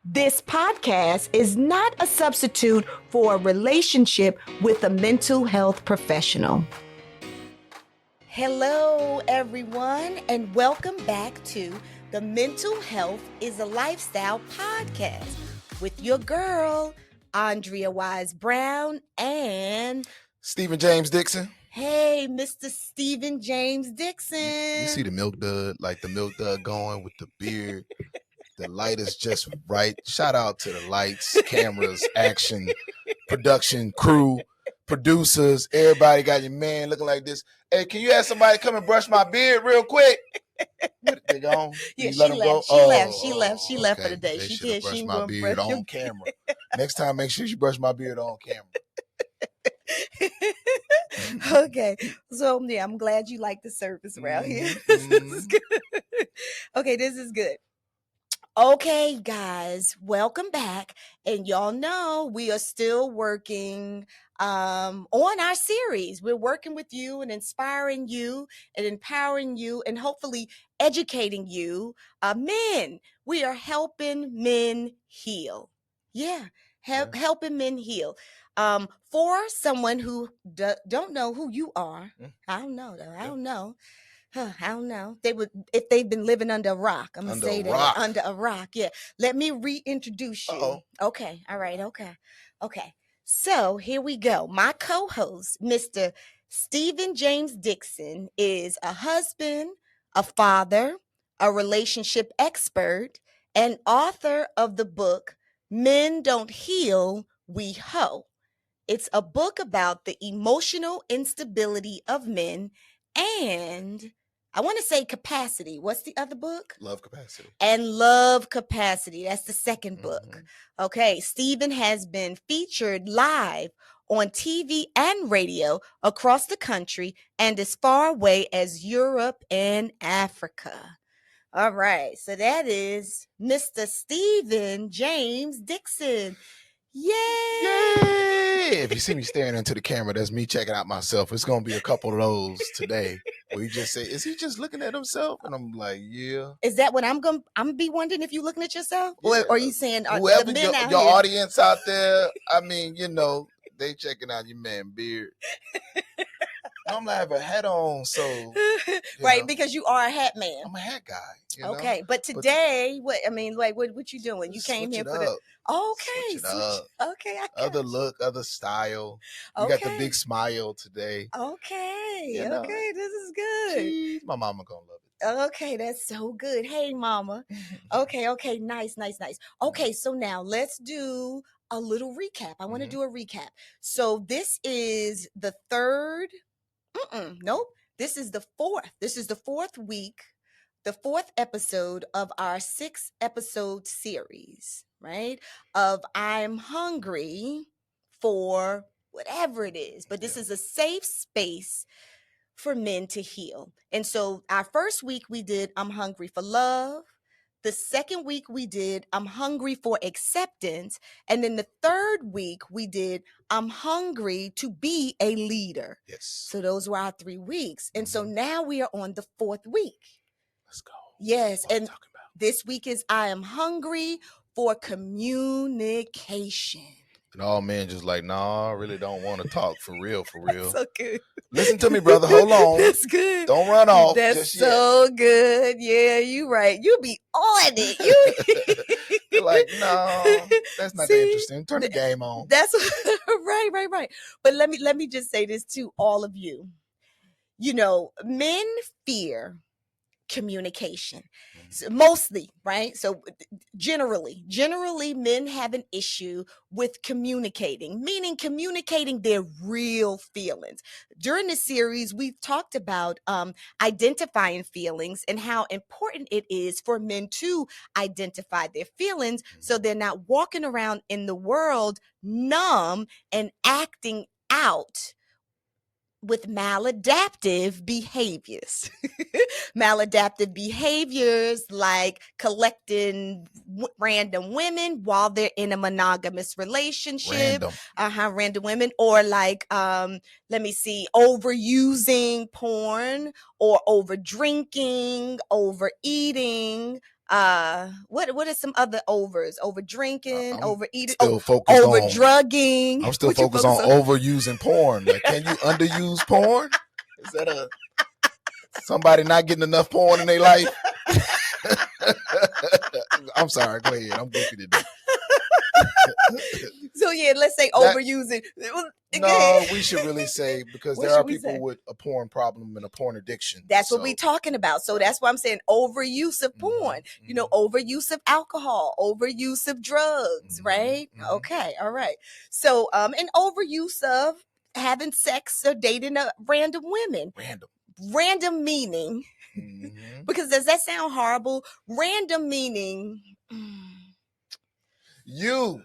This podcast is not a substitute for a relationship with a mental health professional. Hello, everyone, and welcome back to the Mental Health is a Lifestyle podcast with your girl, Andrea Wise-Brown, and Stephen James Dixon. Hey, Mr. Stephen James Dixon. You see the milk dud, like the milk dud going with the beard. The light is just right. Shout out to the lights, cameras, action, production, crew, producers. Everybody got your man looking like this. Hey, can you have somebody come and brush my beard real quick? They gone? Yeah, you she let them left. Go? She left for okay. the day. They She should have did. brushed She my beard on camera. Next time, make sure you brush my beard on camera. Okay, so yeah, I'm glad you like the service around here. This is good. Okay, this is good. Okay, guys, welcome back. And y'all know we are still working on our series. We're working with you and inspiring you and empowering you and hopefully educating you. Men, we are helping men heal. Yeah, helping men heal. For someone who don't know who you are, I don't know though. I don't know. I don't know. They would if they've been living under a rock. I'm gonna say that under a rock. Yeah. Let me reintroduce you. Uh-oh. Okay. All right. Okay. So here we go. My co-host, Mr. Stephen James Dixon, is a husband, a father, a relationship expert, and author of the book Men Don't Heal, We Hoe. It's a book about the emotional instability of men and I want to say capacity. What's the other book? Love Capacity. And Love Capacity. That's the second book. Okay. Stephen has been featured live on TV and radio across the country and as far away as Europe and Africa. All right. So that is Mr. Stephen James Dixon. Yay! If you see me staring into the camera, that's me checking out myself. It's going to be a couple of those today where you just say, is he just looking at himself? And I'm like, yeah. Is that what I'm going to be wondering if you're looking at yourself? Yeah. Or are you saying whoever the men your here? audience out there, I mean, they checking out your man beard. I'm gonna have a hat on, so right, because you are a hat man. I'm a hat guy. Okay, but today, what you doing? You came here for the okay. Other look, other style. You got the big smile today. Okay, this is good. Jeez, my mama gonna love it. Okay, that's so good. Hey, mama. Okay, nice. Okay, so now let's do a little recap. I want to do a recap. So this is the third. Nope. This is the fourth. This is the fourth week, the fourth episode of our 6-episode series, right? Of I'm hungry for whatever it is. But this is a safe space for men to heal. And so our first week we did I'm hungry for love. The second week we did I'm hungry for acceptance. And then the third week we did I'm hungry to be a leader. Yes. So those were our 3 weeks. And so now we are on the fourth week. Let's go. Yes. And this week is I am hungry for communication. And all men just like, nah, I really don't want to talk for real. That's so good. Listen to me, brother. Hold on. That's good. Don't run off. That's so good. Yeah, you right. You be on it. You're like, no, that's not that interesting. Turn the game on. That's right. But let me just say this to all of you. Men fear communication. So mostly, right? So generally men have an issue with communicating, meaning communicating their real feelings. During this series, we've talked about identifying feelings and how important it is for men to identify their feelings so they're not walking around in the world numb and acting out with maladaptive behaviors. Maladaptive behaviors like collecting random women while they're in a monogamous relationship. Random women. Or like, overusing porn or over drinking, overeating, What are some other overs? Over drinking, I'm overeating, still focused over on. drugging. I'm still What you focused on focus overusing porn. Like, can you underuse porn? Is that somebody not getting enough porn in their life? I'm sorry. Go ahead. I'm goofy today. So yeah, let's say overusing. No, we should really say, because What there are should we people say? with a porn problem and a porn addiction. That's what we're talking about. So that's why I'm saying overuse of porn, overuse of alcohol, overuse of drugs, right? Okay, all right. So and overuse of having sex or dating random women. Random meaning, because does that sound horrible? Random meaning. You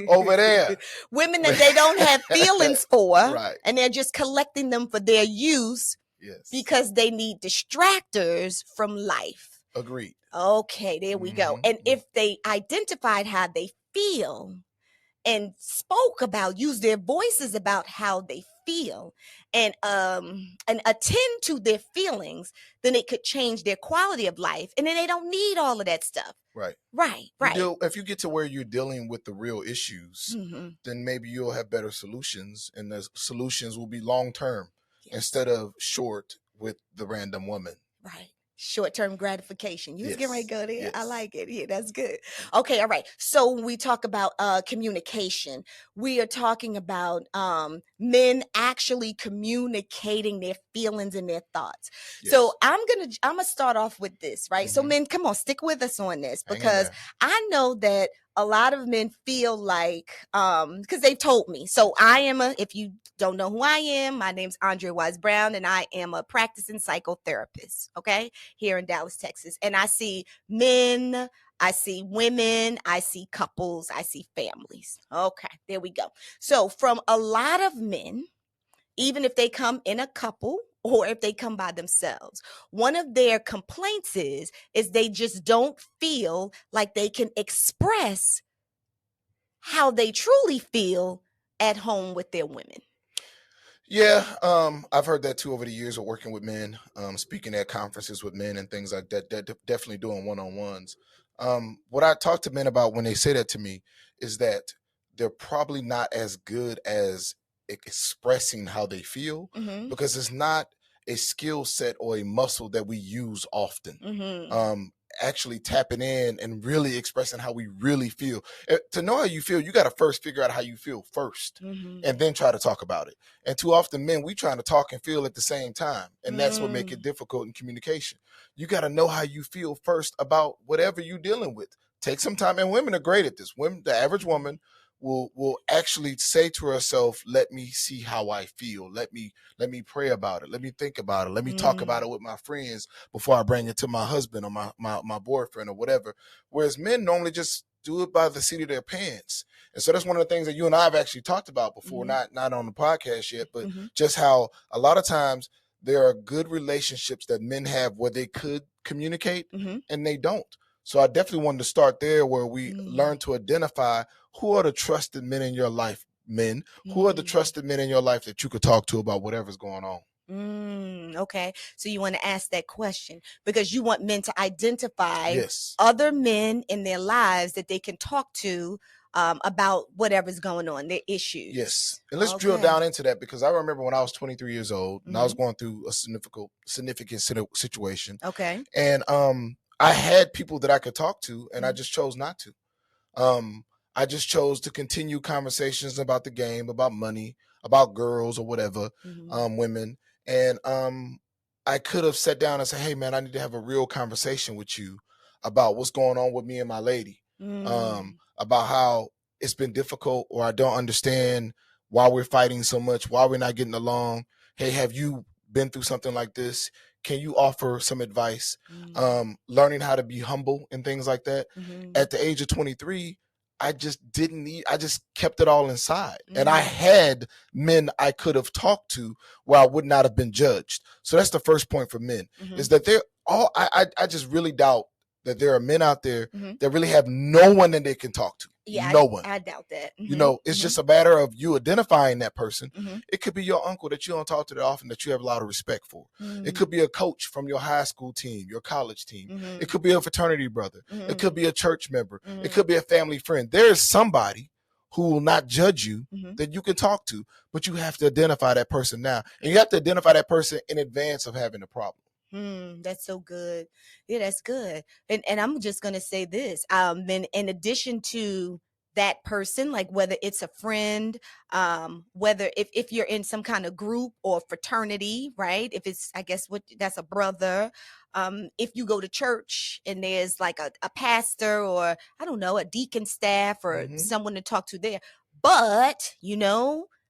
over there. Women that they don't have feelings for, right, and they're just collecting them for their use. Yes. Because they need distractors from life. Agreed. Okay, there we go. And if they identified how they feel and used their voices about how they feel and attend to their feelings, then it could change their quality of life. And then they don't need all of that stuff. Right. If you get to where you're dealing with the real issues, then maybe you'll have better solutions, and the solutions will be long-term instead of short with the random woman. Right. Short-term gratification. You was getting ready to go there. Yes. I like it. Yeah, that's good. Okay, all right. So when we talk about communication, we are talking about men actually communicating their feelings and their thoughts. Yes. So I'm gonna start off with this, right? So men, come on, stick with us on this, because I know that a lot of men feel like, because they've told me. So if you don't know who I am, my name's Andrea Wise-Brown, and I am a practicing psychotherapist, okay, here in Dallas, Texas. And I see men, I see women, I see couples, I see families. Okay, there we go. So from a lot of men, even if they come in a couple or if they come by themselves, one of their complaints is they just don't feel like they can express how they truly feel at home with their women. Yeah, I've heard that too over the years of working with men, speaking at conferences with men and things like that. Definitely doing one-on-ones. What I talk to men about when they say that to me is that they're probably not as good as expressing how they feel, because it's not a skill set or a muscle that we use often. Actually tapping in and really expressing how we really feel. To know how you feel, you got to first figure out how you feel first, and then try to talk about it. And too often men, we trying to talk and feel at the same time, and that's what make it difficult in communication. You got to know how you feel first about whatever you're dealing with. Take some time, and women are great at this. Women, the average woman will actually say to herself, let me see how I feel. Let me pray about it. Let me think about it. Let me talk about it with my friends before I bring it to my husband or my boyfriend or whatever. Whereas men normally just do it by the seat of their pants. And so that's one of the things that you and I have actually talked about before, not on the podcast yet, but just how a lot of times there are good relationships that men have where they could communicate and they don't. So I definitely wanted to start there, where we learn to identify who are the trusted men in your life, men. Who are the trusted men in your life that you could talk to about whatever's going on? Okay. So you want to ask that question because you want men to identify other men in their lives that they can talk to about whatever's going on, their issues. Yes. And let's drill down into that, because I remember when I was 23 years old and I was going through a significant situation. Okay. And I had people that I could talk to, and I just chose not to. I just chose to continue conversations about the game, about money, about girls or whatever, women. And I could have sat down and said, hey, man, I need to have a real conversation with you about what's going on with me and my lady, about how it's been difficult, or I don't understand why we're fighting so much, why we're not getting along. Hey, have you been through something like this? Can you offer some advice? Learning how to be humble and things like that. At the age of 23, I just kept it all inside. And I had men I could have talked to where I would not have been judged. So that's the first point for men, is that I just really doubt that there are men out there that really have no one that they can talk to. Yeah, No one. I doubt that. You know, it's just a matter of you identifying that person. It could be your uncle that you don't talk to that often that you have a lot of respect for. It could be a coach from your high school team, your college team. It could be a fraternity brother. It could be a church member. It could be a family friend. There is somebody who will not judge you that you can talk to, but you have to identify that person now. And you have to identify that person in advance of having a problem. That's so good. Yeah, that's good. And I'm just gonna say this. Then in addition to that person, like whether it's a friend, whether if you're in some kind of group or fraternity, right? If it's, I guess that's a brother. If you go to church and there's like a pastor or I don't know, a deacon staff or someone to talk to there. But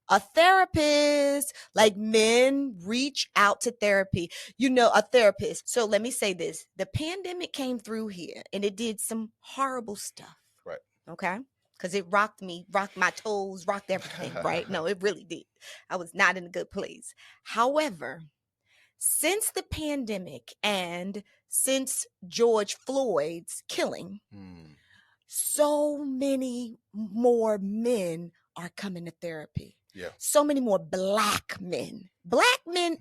a therapist, like men reach out to therapy, a therapist. So let me say this. The pandemic came through here and it did some horrible stuff. Right. Okay. Because it rocked my toes, rocked everything, right? No, it really did. I was not in a good place. However, since the pandemic and since George Floyd's killing, so many more men are coming to therapy. Yeah. So many more black men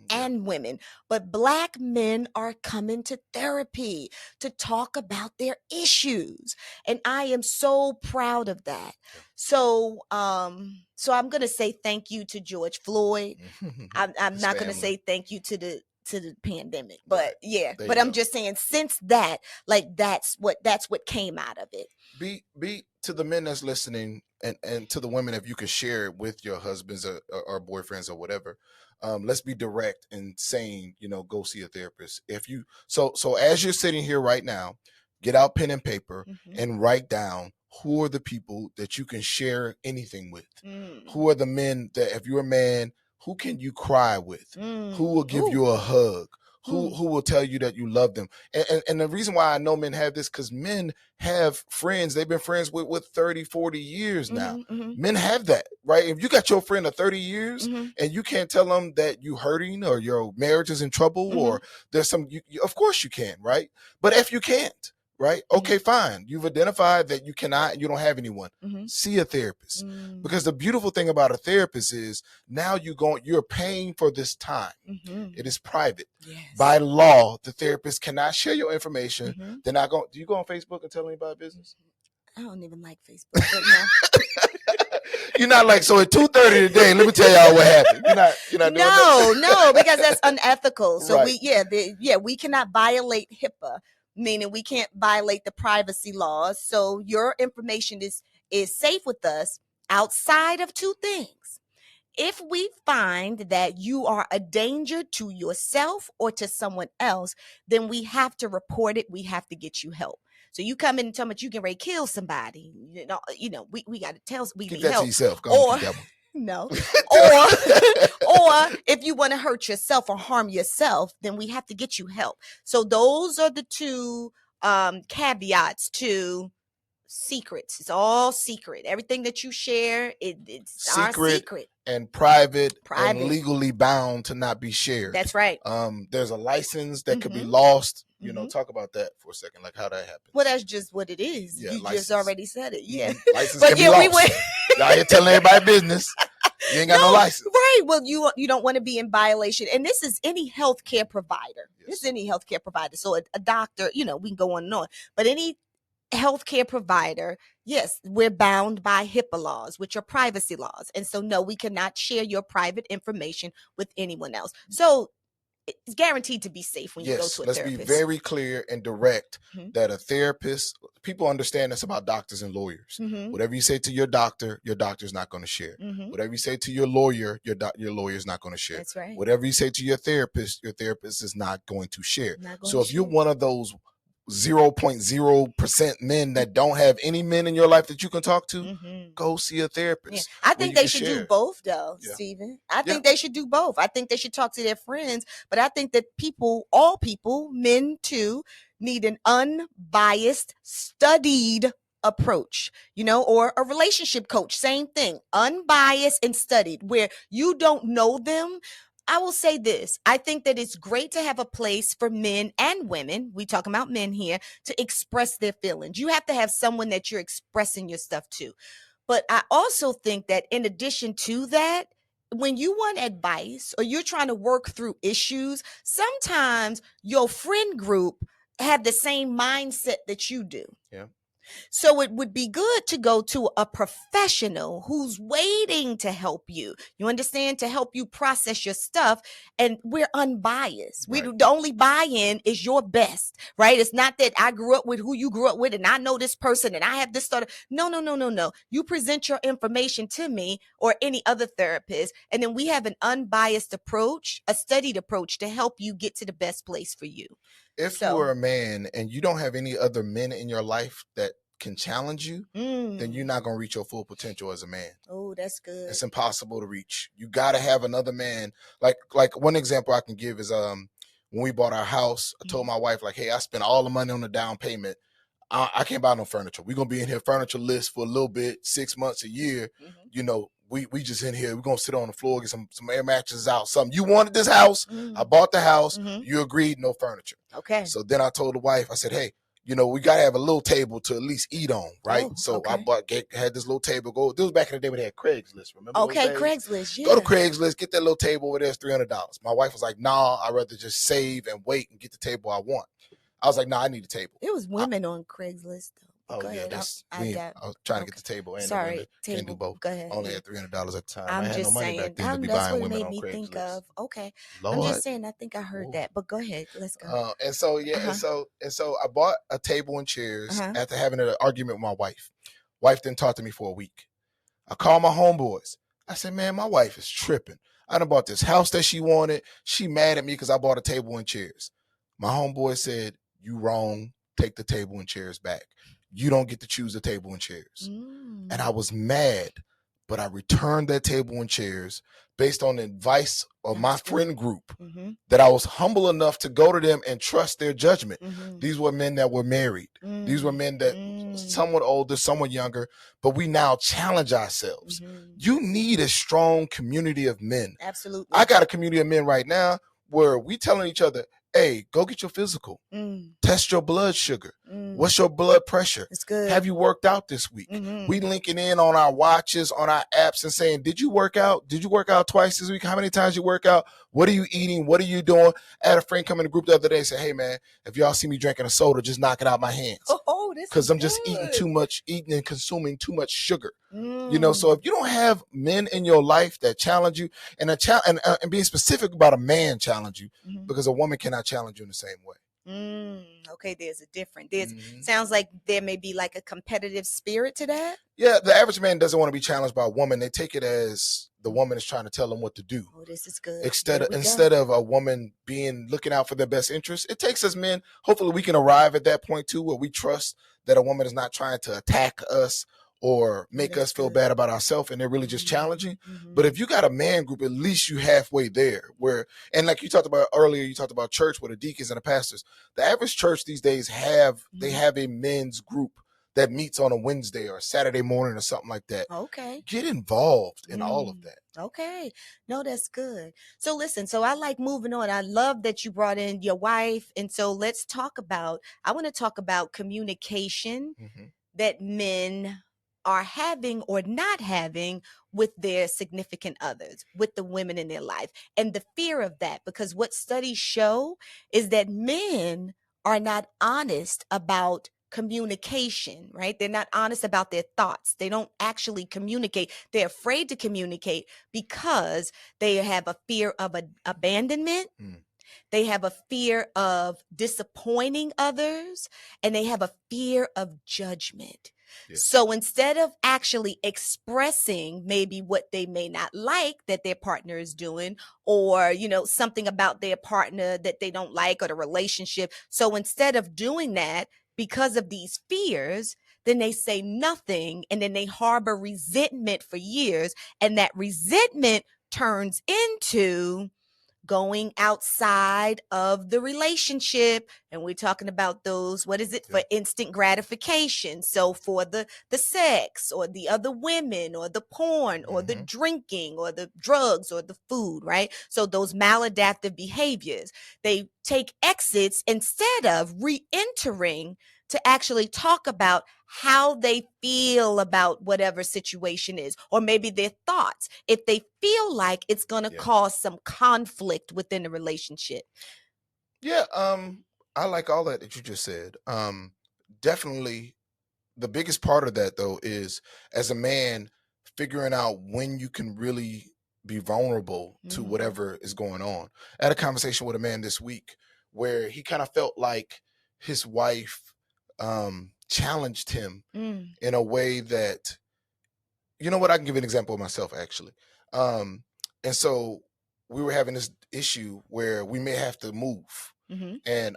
and women, but black men are coming to therapy to talk about their issues. And I am so proud of that. So I'm going to say thank you to George Floyd. I'm not going to say thank you to the pandemic, but but I'm just saying since that, like that's what came out of it. Be to the men that's listening and to the women, if you could share it with your husbands or boyfriends or whatever, let's be direct in saying, go see a therapist. If you, so as you're sitting here right now, get out pen and paper and write down who are the people that you can share anything with. Who are the men that, if you're a man, who can you cry with? Who will give you a hug? Who will tell you that you love them? And the reason why I know men have this, because men have friends they've been friends with 30, 40 years now. Men have that, right? If you got your friend of 30 years and you can't tell them that you hurting or your marriage is in trouble or there's some, of course you can, right? But if you can't, right? Okay, fine. You've identified that you cannot, you don't have anyone. See a therapist. Because the beautiful thing about a therapist is now you're paying for this time. It is private. Yes. By law, the therapist cannot share your information. They're not going. Do you go on Facebook and tell anybody business? I don't even like Facebook. But no. You're not like, so at 2:30 today, let me tell y'all what happened. You're not doing that? No, because that's unethical. So right. we cannot violate HIPAA, meaning we can't violate the privacy laws. So your information is safe with us outside of two things. If we find that you are a danger to yourself or to someone else, then we have to report it. We have to get you help. So you come in and tell me you can ready to kill somebody. We got to tell we keep need that help. To yourself. Go on, keep that one. No. or if you want to hurt yourself or harm yourself, then we have to get you help. So those are the two caveats to secrets. It's all secret. Everything that you share, it's our secret. And private and legally bound to not be shared. That's right. There's a license that could be lost. Talk about that for a second, like how that happened. Well, that's just what it is. Yeah, you just already said it. Yeah. License but can be lost. We went. Y'all here telling everybody business. You ain't got no license. Right. Well, you don't want to be in violation. And this is any healthcare provider. Yes. This is any healthcare provider. So a doctor, we can go on and on. But any healthcare provider, yes, we're bound by HIPAA laws, which are privacy laws. And so, no, we cannot share your private information with anyone else. So it's guaranteed to be safe when you go to a therapist. Let's be very clear and direct that a therapist, people understand this about doctors and lawyers. Whatever you say to your doctor's not going to share. Whatever you say to your lawyer, your lawyer's not going to share. That's right. Whatever you say to your therapist is not going to share. So if you're one of those 0.0% men that don't have any men in your life that you can talk to, go see a therapist. Yeah. I think they should do both though, Stephen. I think they should do both. I think they should talk to their friends, but I think that all people, men too, need an unbiased, studied approach, or a relationship coach, same thing, unbiased and studied, where you don't know them. I will say this. I think that it's great to have a place for men and women. We talking about men here to express their feelings. You have to have someone that you're expressing your stuff to. But I also think that in addition to that, when you want advice or you're trying to work through issues, sometimes your friend group have the same mindset that you do. Yeah. So it would be good to go to a professional who's waiting to help you. You understand? To help you process your stuff. And we're unbiased. Right. The only buy-in is your best, right? It's not that I grew up with who you grew up with and I know this person and I have this sort of, no. You present your information to me or any other therapist. And then we have an unbiased approach, a studied approach to help you get to the best place for you. If you are a man and you don't have any other men in your life that can challenge you, then you're not going to reach your full potential as a man. Oh, that's good. It's impossible to reach. You got to have another man. Like one example I can give is when we bought our house, I told my wife, like, hey, I spent all the money on the down payment. I can't buy no furniture. We're going to be in here furniture list for a little bit, 6 months, a year. You know, we just in here. We're going to sit on the floor, get some air mattresses out. Something. You wanted this house. I bought the house. You agreed, no furniture. Okay. So then I told the wife, I said, hey, you know, we got to have a little table to at least eat on, right? I had this little table. This was back in the day when they had Craigslist, remember? Okay, Craigslist, yeah. Go to Craigslist, get that little table over there, it's $300. My wife was like, nah, I'd rather just save and wait and get the table I want. I was like, nah, I need a table. It was women on Craigslist, though. Oh, go yeah, ahead. I was trying to get the table. And sorry, table. Can't do both. Go ahead. I only had $300 at the time. I'm I had just no money saying, back then to be that's buying what women made on me Craigslist. think of. Okay. Lord. I'm just saying, I think I heard that, but go ahead. Let's go. And so I bought a table and chairs after having an argument with my wife. Wife didn't talk to me for a week. I called my homeboys. I said, man, my wife is tripping. I done bought this house that she wanted. She mad at me because I bought a table and chairs. My homeboy said, you wrong. Take the table and chairs back. You don't get to choose the table and chairs. And I was mad, but I returned that table and chairs based on the advice of my friend group that I was humble enough to go to them and trust their judgment. These were men that were married. These were men that somewhat older, somewhat younger, but we now challenge ourselves. You need a strong community of men. Absolutely. I got a community of men right now where we telling each other, hey, go get your physical. Test your blood sugar. What's your blood pressure? It's good. Have you worked out this week? We linking in on our watches, on our apps and saying, did you work out? Did you work out twice this week? How many times you work out? What are you eating? What are you doing? I had a friend come in the group the other day and say, hey, man, if y'all see me drinking a soda, just knock it out my hands. Because I'm just eating and consuming too much sugar. You know, so if you don't have men in your life that challenge you and being specific about a man challenge you, because a woman cannot challenge you in the same way. Okay, there's a difference. Sounds like there may be like a competitive spirit to that. Yeah, the average man doesn't want to be challenged by a woman. They take it as the woman is trying to tell them what to do. Oh, this is good. Instead of a woman looking out for their best interest, it takes us men. Hopefully, we can arrive at that point too, where we trust that a woman is not trying to attack us or make us feel bad about ourselves, and they're really just challenging. But if you got a man group, at least you halfway there. And like you talked about earlier, you talked about church with the deacons and the pastors. The average church these days have a men's group that meets on a Wednesday or a Saturday morning or something like that. Okay. Get involved in all of that. Okay. No, that's good. So listen, I like moving on. I love that you brought in your wife. And so I want to talk about communication that men are having or not having with their significant others, with the women in their life, and the fear of that, because what studies show is that men are not honest about communication, right? They're not honest about their thoughts. They don't actually communicate. They're afraid to communicate because they have a fear of abandonment. They have a fear of disappointing others, and they have a fear of judgment. Yes. So instead of actually expressing maybe what they may not like that their partner is doing, or, something about their partner that they don't like, or the relationship. So instead of doing that, because of these fears, then they say nothing, and then they harbor resentment for years. And that resentment turns into going outside of the relationship, and we're talking about those, what is it, for instant gratification. So for the sex or the other women or the porn or the drinking or the drugs or the food, right? So those maladaptive behaviors, they take exits instead of re-entering to actually talk about how they feel about whatever situation is, or maybe their thoughts, if they feel like it's going to cause some conflict within the relationship. Yeah, I like all that you just said. Definitely the biggest part of that, though, is as a man figuring out when you can really be vulnerable to whatever is going on. I had a conversation with a man this week where he kind of felt like his wife challenged him in a way that, you know what, I can give you an example of myself, actually. And so we were having this issue where we may have to move. And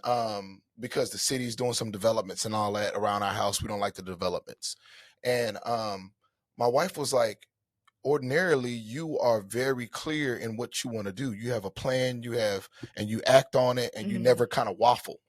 because the city's doing some developments and all that around our house, we don't like the developments. And my wife was like, ordinarily, you are very clear in what you want to do. You have a plan, and you act on it, and you never kind of waffle.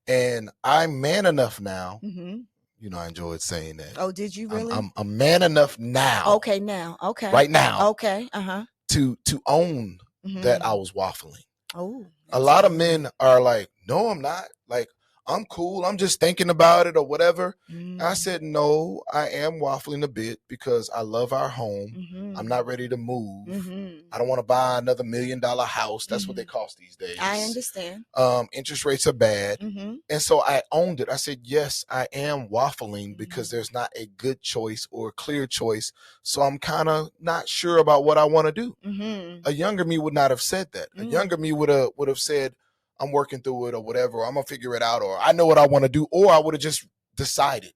And I'm man enough now. You know, I enjoyed saying that. Oh, did you really? I'm man enough now. Okay, now. Okay. Right now. Okay. To own that I was waffling. Oh. A lot of men are like, no, I'm not. Like, I'm cool. I'm just thinking about it or whatever. I said, no, I am waffling a bit because I love our home. I'm not ready to move. I don't want to buy another $1 million house. That's what they cost these days. I understand. Interest rates are bad. And so I owned it. I said, yes, I am waffling because there's not a good choice or a clear choice. So I'm kind of not sure about what I want to do. A younger me would not have said that. A younger me would have said, I'm working through it or whatever, or I'm going to figure it out, or I know what I want to do, or I would have just decided,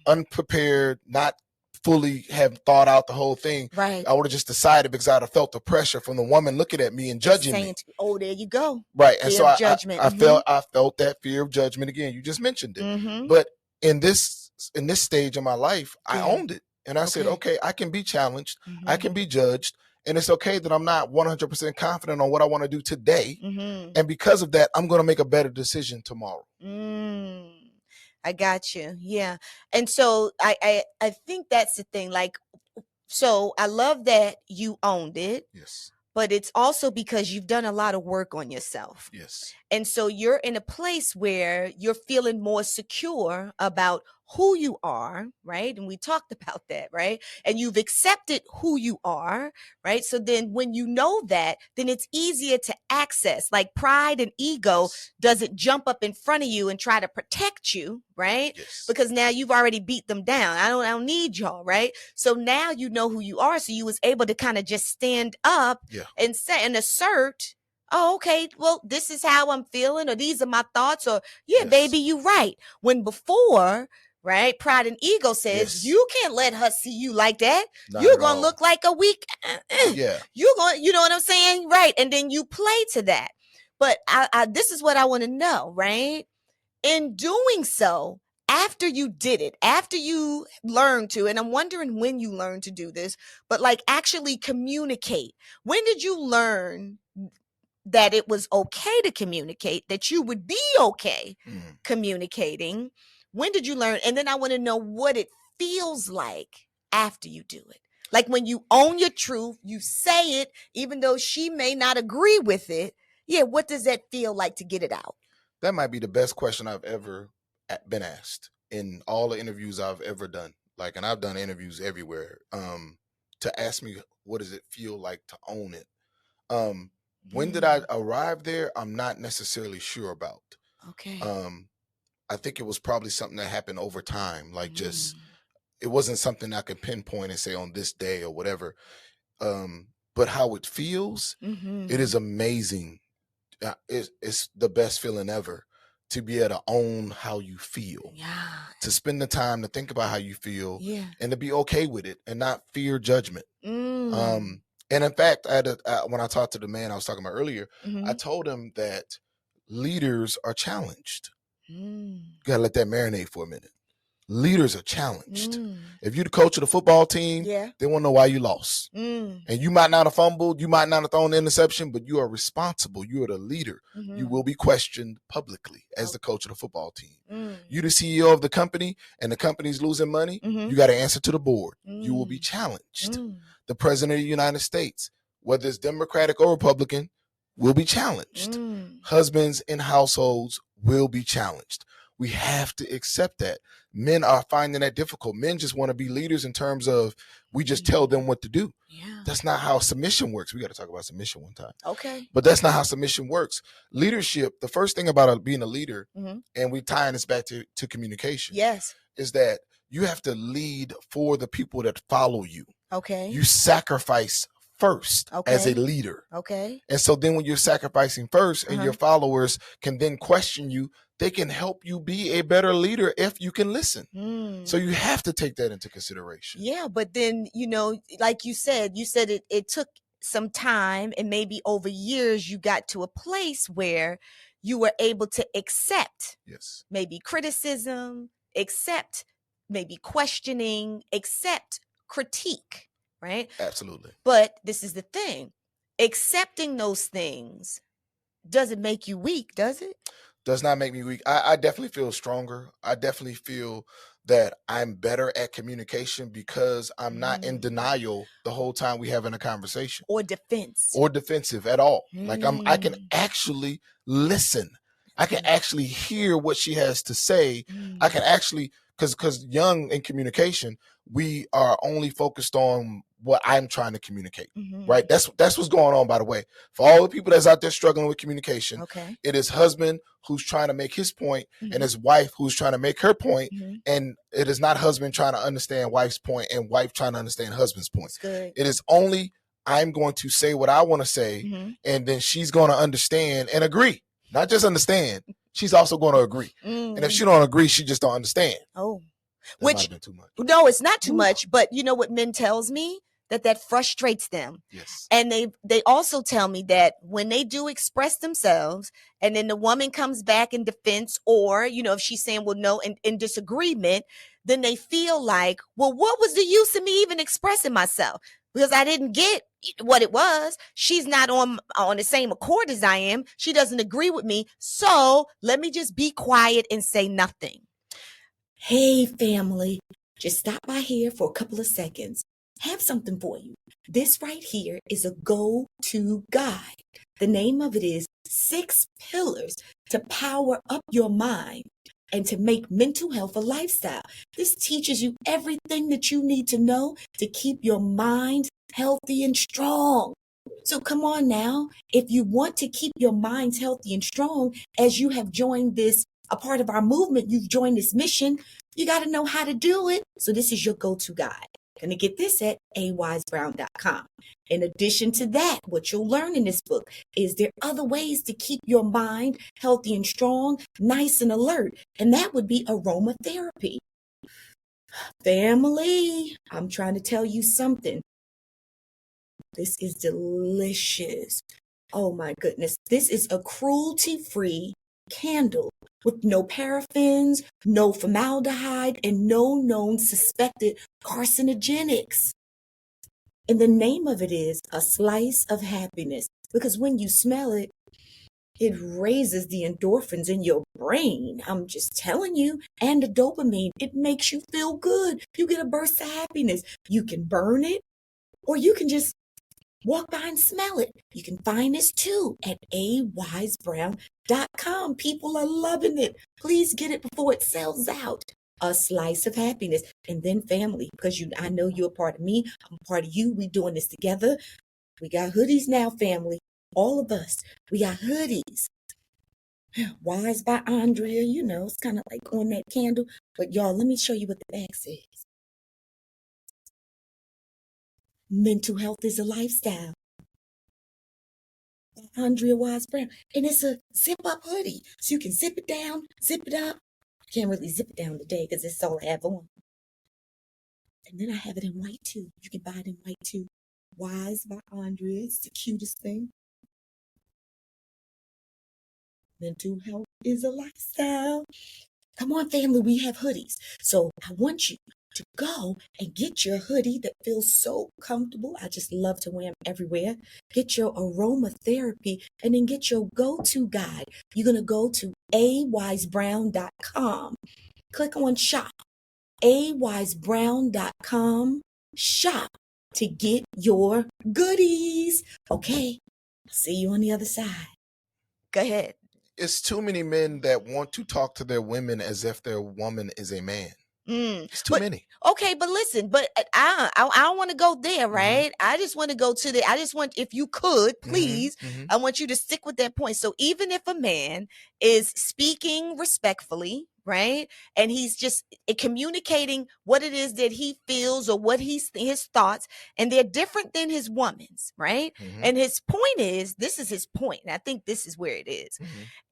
unprepared, not fully have thought out the whole thing. Right. I would have just decided because I'd have felt the pressure from the woman looking at me and judging me. Oh, there you go. Right. And fear so of judgment. I felt that fear of judgment again. You just mentioned it. But in this stage of my life, I owned it. And I said, okay, I can be challenged. I can be judged. And it's okay that I'm not 100% confident on what I want to do today. And because of that, I'm going to make a better decision tomorrow. I got you. Yeah. And so I think that's the thing. Like, so I love that you owned it. Yes. But it's also because you've done a lot of work on yourself. Yes. And so you're in a place where you're feeling more secure about who you are, right? And we talked about that, right? And you've accepted who you are, right? So then when you know that, then it's easier to access. Like pride and ego doesn't jump up in front of you and try to protect you, right? Yes. Because now you've already beat them down. I don't need y'all, right? So now you know who you are. So you was able to kind of just stand up and say and assert, oh, okay, well, this is how I'm feeling, or these are my thoughts, or baby, you right. When before, right, pride and ego says you can't let her see you like that. You're gonna look like a weak. You're going, you know what I'm saying, right? And then you play to that. But I this is what I want to know, right? In doing so, after you did it, after you learned to, and I'm wondering when you learned to do this, but like actually communicate. When did you learn that it was okay to communicate, that you would be okay communicating? When did you learn? And then I want to know what it feels like after you do it. Like when you own your truth, you say it, even though she may not agree with it. Yeah, what does that feel like to get it out? That might be the best question I've ever been asked in all the interviews I've ever done. Like, and I've done interviews everywhere. To ask me, what does it feel like to own it? When did I arrive there? I'm not necessarily sure about. Okay. I think it was probably something that happened over time. Like just, it wasn't something I could pinpoint and say on this day or whatever. But how it feels, it is amazing. It's the best feeling ever to be able to own how you feel, to spend the time to think about how you feel, and to be okay with it and not fear judgment. And in fact, when I talked to the man I was talking about earlier, I told him that leaders are challenged. You gotta let that marinate for a minute. leaders are challenged. If you're the coach of the football team, they want to know why you lost. And you might not have fumbled, you might not have thrown an interception, but you are responsible. You are the leader. You will be questioned publicly as the coach of the football team. You the CEO of the company and the company's losing money, you got to answer to the board. You will be challenged. The president of the United States, whether it's Democratic or Republican, will be challenged. Husbands in households will be challenged. We have to accept that. Men are finding that difficult. Men just want to be leaders in terms of we just tell them what to do. That's not how submission works. We got to talk about submission one time. Okay. But that's not how submission works. Leadership, the first thing about being a leader, and we tying this back to communication, is that you have to lead for the people that follow you. Okay. You sacrifice first as a leader. Okay. And so then when you're sacrificing first and your followers can then question you, they can help you be a better leader if you can listen. So you have to take that into consideration. Yeah, but then, you know, like you said it took some time, and maybe over years you got to a place where you were able to accept maybe criticism, accept maybe questioning, accept critique, right? Absolutely. But this is the thing. Accepting those things doesn't make you weak, does it? Does not make me weak. I definitely feel stronger. I definitely feel that I'm better at communication because I'm not in denial the whole time we having a conversation. Or defense. Or defensive at all. Like I can actually listen. I can actually hear what she has to say. I can actually, because young in communication, we are only focused on what I'm trying to communicate, right? That's what's going on, by the way. For all the people that's out there struggling with communication, it is husband who's trying to make his point and his wife who's trying to make her point, and it is not husband trying to understand wife's point and wife trying to understand husband's point. It is only I'm going to say what I want to say, and then she's going to understand and agree. Not just understand, she's also going to agree. And if she don't agree, she just don't understand. Oh. That might have been too much. No, it's not too much. But you know what men tells me? That frustrates them. Yes. And they also tell me that when they do express themselves and then the woman comes back in defense, or, you know, if she's saying, well, no, in disagreement, then they feel like, well, what was the use of me even expressing myself? Because I didn't get what it was. She's not on the same accord as I am. She doesn't agree with me. So let me just be quiet and say nothing. Hey, family, just stop by here for a couple of seconds. Have something for you. This right here is a go-to guide. The name of it is 6 Pillars to Power Up Your Mind and to Make Mental Health a Lifestyle. This teaches you everything that you need to know to keep your mind healthy and strong. So come on now, if you want to keep your minds healthy and strong, as you have joined a part of our movement, you've joined this mission, you got to know how to do it. So this is your go-to guide. Going to get this at awise-brown.com. In addition to that, what you'll learn in this book is there are other ways to keep your mind healthy and strong, nice and alert, and that would be aromatherapy. Family, I'm trying to tell you something. This is delicious. Oh my goodness. This is a cruelty-free candle with no paraffins, no formaldehyde, and no known suspected carcinogenics. And the name of it is A Slice of Happiness, because when you smell it, it raises the endorphins in your brain. I'm just telling you. And the dopamine, it makes you feel good. You get a burst of happiness. You can burn it, or you can just walk by and smell it. You can find this too at awise-brown.com. People are loving it. Please get it before it sells out. A Slice of Happiness. And then family, because I know you're a part of me. I'm a part of you. We doing this together. We got hoodies now, family. All of us. We got hoodies. Wise by Andrea. You know, it's kind of like on that candle. But y'all, let me show you what the bag says. Mental health is a lifestyle. Andrea Wise-Brown. And it's a zip-up hoodie. So you can zip it down, zip it up. I can't really zip it down today because it's all I have on. And then I have it in white too. You can buy it in white too. Wise by Andrea. It's the cutest thing. Mental health is a lifestyle. Come on, family, we have hoodies. So I want you to go and get your hoodie that feels so comfortable. I just love to wear them everywhere. Get your aromatherapy and then get your go-to guide. You're going to go to awisebrown.com. Click on shop. awisebrown.com. Shop to get your goodies. Okay, see you on the other side. Go ahead. It's too many men that want to talk to their women as if their woman is a man. It's too many. Okay, but listen, but I don't want to go there, right? I just want to go to I just want, if you could, please, I want you to stick with that point. So even if a man is speaking respectfully, right, and he's just communicating what it is that he feels or what his thoughts, and they're different than his woman's, right? And his point is, this is his point, and I think this is where it is.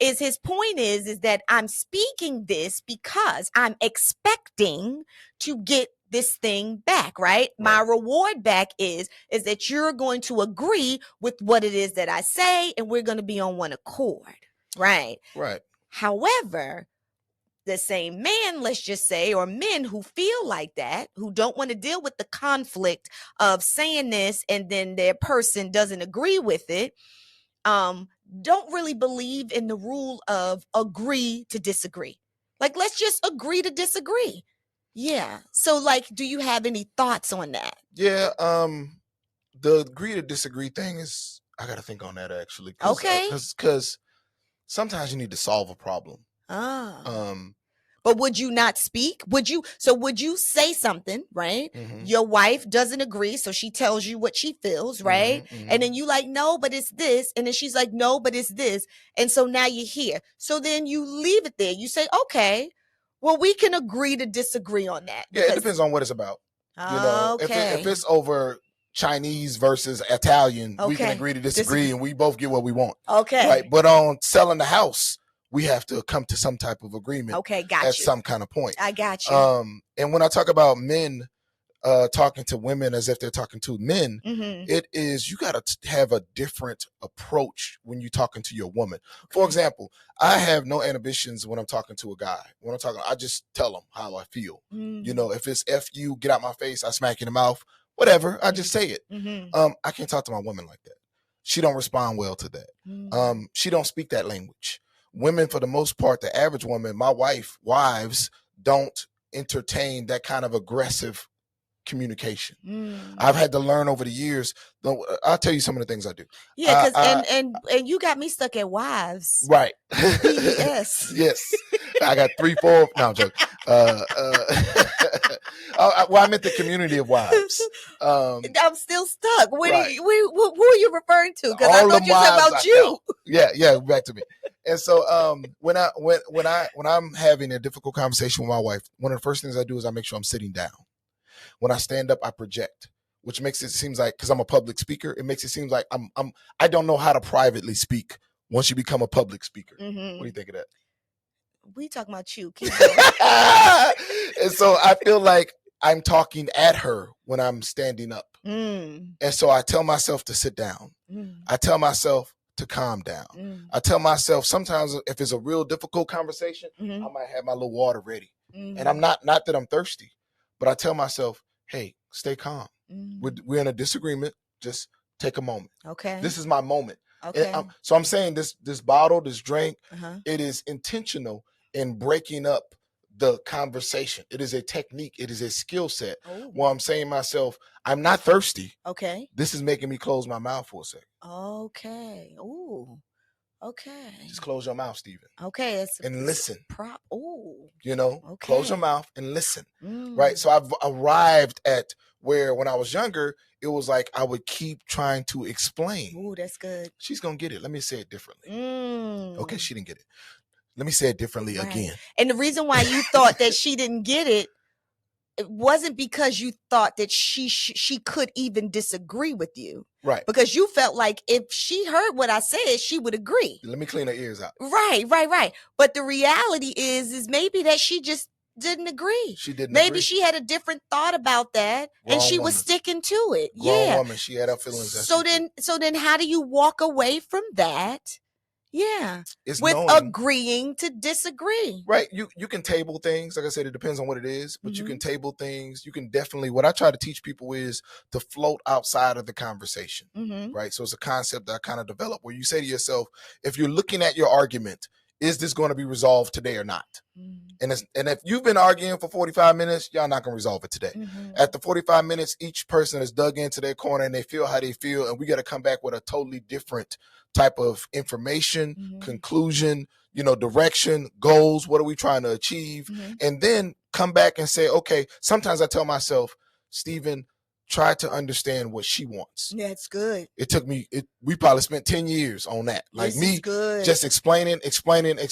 Is his point is that I'm speaking this because I'm expecting to get this thing back, right? My reward back is that you're going to agree with what it is that I say, and we're going to be on one accord, right? Right. However, the same man, let's just say, or men who feel like that, who don't want to deal with the conflict of saying this and then their person doesn't agree with it, don't really believe in the rule of agree to disagree. Like, let's just agree to disagree. Yeah. So, like, do you have any thoughts on that? Yeah. The agree to disagree thing is, I got to think on that actually. Okay. Because sometimes you need to solve a problem. But would you not speak? Would you say something, right? Your wife doesn't agree, so she tells you what she feels, right? And then you like, no, but it's this. And then she's like, no, but it's this. And so now you're here. So then you leave it there. You say, okay, well, we can agree to disagree on that. Yeah, it depends on what it's about. You know, if it's over Chinese versus Italian, we can agree to disagree and we both get what we want. Okay. Right. But on selling the house, we have to come to some type of agreement. Okay, got at you. some kind of point. I got you. And when I talk about men talking to women as if they're talking to men, it is, you got to have a different approach when you're talking to your woman. For example, I have no inhibitions when I'm talking to a guy. When I'm talking, I just tell him how I feel. You know, if it's F you, get out my face, I smack you in the mouth, whatever, I just say it. I can't talk to my woman like that. She don't respond well to that. She don't speak that language. Women, for the most part, the average woman, my wives don't entertain that kind of aggressive communication. I've had to learn over the years. I'll tell you some of the things I do. Yeah, because and you got me stuck at wives. Right. Yes. Yes. I got 3, 4. No, I'm joking. Well, I meant the community of wives. I'm still stuck. Who are you referring to? Because I All thought them you said wives about I you. know. Yeah, back to me. And so when I'm having a difficult conversation with my wife, one of the first things I do is I make sure I'm sitting down. When I stand up, I project, which makes it seem like, because I'm a public speaker, it makes it seem like I don't know how to privately speak once you become a public speaker. What do you think of that? We talking about you. And so I feel like I'm talking at her when I'm standing up. And so I tell myself to sit down. I tell myself to calm down. I tell myself sometimes if it's a real difficult conversation, I might have my little water ready. And I'm not that I'm thirsty, but I tell myself, hey, stay calm. We're in a disagreement. Just take a moment. Okay. This is my moment. Okay. So I'm saying this bottle, this drink, it is intentional in breaking up the conversation. It is a technique. It is a skill set. While I'm saying to myself, I'm not thirsty. Okay. This is making me close my mouth for a second. Okay. Ooh. Okay. Just close your mouth, Stephen. Okay. And listen. Okay. Close your mouth and listen. Right. So I've arrived at where when I was younger, it was like I would keep trying to explain. Ooh, that's good. She's going to get it. Let me say it differently. Okay, she didn't get it. Let me say it differently again. And the reason why you thought that she didn't get it, it wasn't because you thought that she could even disagree with you. Right. Because you felt like if she heard what I said, she would agree. Let me clean her ears out. Right. But the reality is maybe that she just didn't agree. She didn't Maybe agree. she had a different thought about that and she was sticking to it. Grown woman, she had her feelings. So then how do you walk away from that? Yeah. It's With knowing, agreeing to disagree. right? You can table things. Like I said, it depends on what it is, but you can Mm-hmm. table things. You can definitely, what I try to teach people is to float outside of the conversation, Mm-hmm. right? So it's a concept that I kind of developed where you say to yourself, if you're looking at your argument, is this going to be resolved today or not? Mm-hmm. And if you've been arguing for 45 minutes, y'all not going to resolve it today. Mm-hmm. After 45 minutes, each person is dug into their corner and they feel how they feel. And we got to come back with a totally different type of information, Mm-hmm. conclusion, direction, goals. What are we trying to achieve? Mm-hmm. And then come back and say, okay, sometimes I tell myself, Stephen, try to understand what she wants. That's good. It took me, we probably spent 10 years on that. Like This me is good. just explaining That's right. That's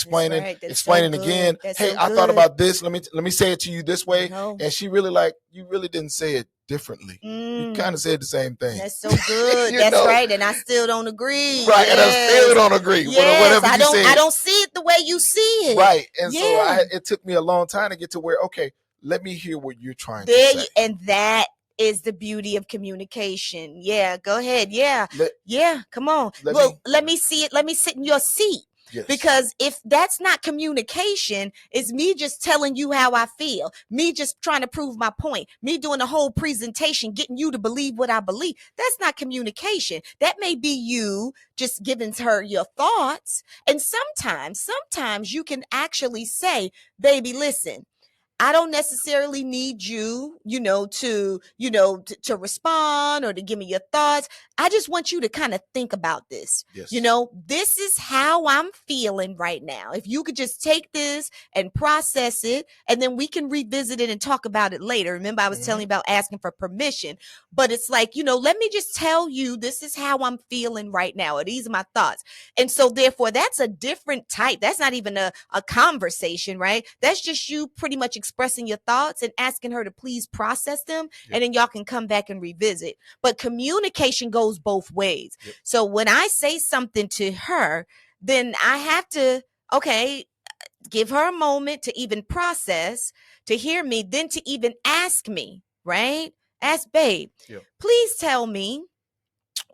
explaining so again. good. That's Hey, so I thought good. about this. Let me say it to you this way. No. And she really like, you really didn't say it differently. You kind of said the same thing. That's so good. You That's know? right. And I still don't agree. Right. And I still Yes. don't agree. Yes. Whatever you said. I don't see it the way you see it. Right. And Yeah. so it took me a long time to get to where, okay, let me hear what you're trying to There say. and that is the beauty of communication. Yeah, go ahead. Yeah. Come on. Let me see it. Let me sit in your seat. Yes. Because if that's not communication, it's me just telling you how I feel, me just trying to prove my point, me doing a whole presentation, getting you to believe what I believe. That's not communication. That may be you just giving her your thoughts. And sometimes you can actually say, baby, listen, I don't necessarily need you, to respond or to give me your thoughts. I just want you to kind of think about this. Yes. This is how I'm feeling right now. If you could just take this and process it, and then we can revisit it and talk about it later. Remember, I was telling you about asking for permission, but it's like, let me just tell you, this is how I'm feeling right now. Or these are my thoughts. And so therefore, that's a different type. That's not even a conversation, right? That's just you pretty much expressing your thoughts and asking her to please process them. Yep. And then y'all can come back and revisit. But communication goes both ways. Yep. So when I say something to her, then I have to, give her a moment to even process, to hear me, then to even ask me, right? Ask, babe, yep, please tell me,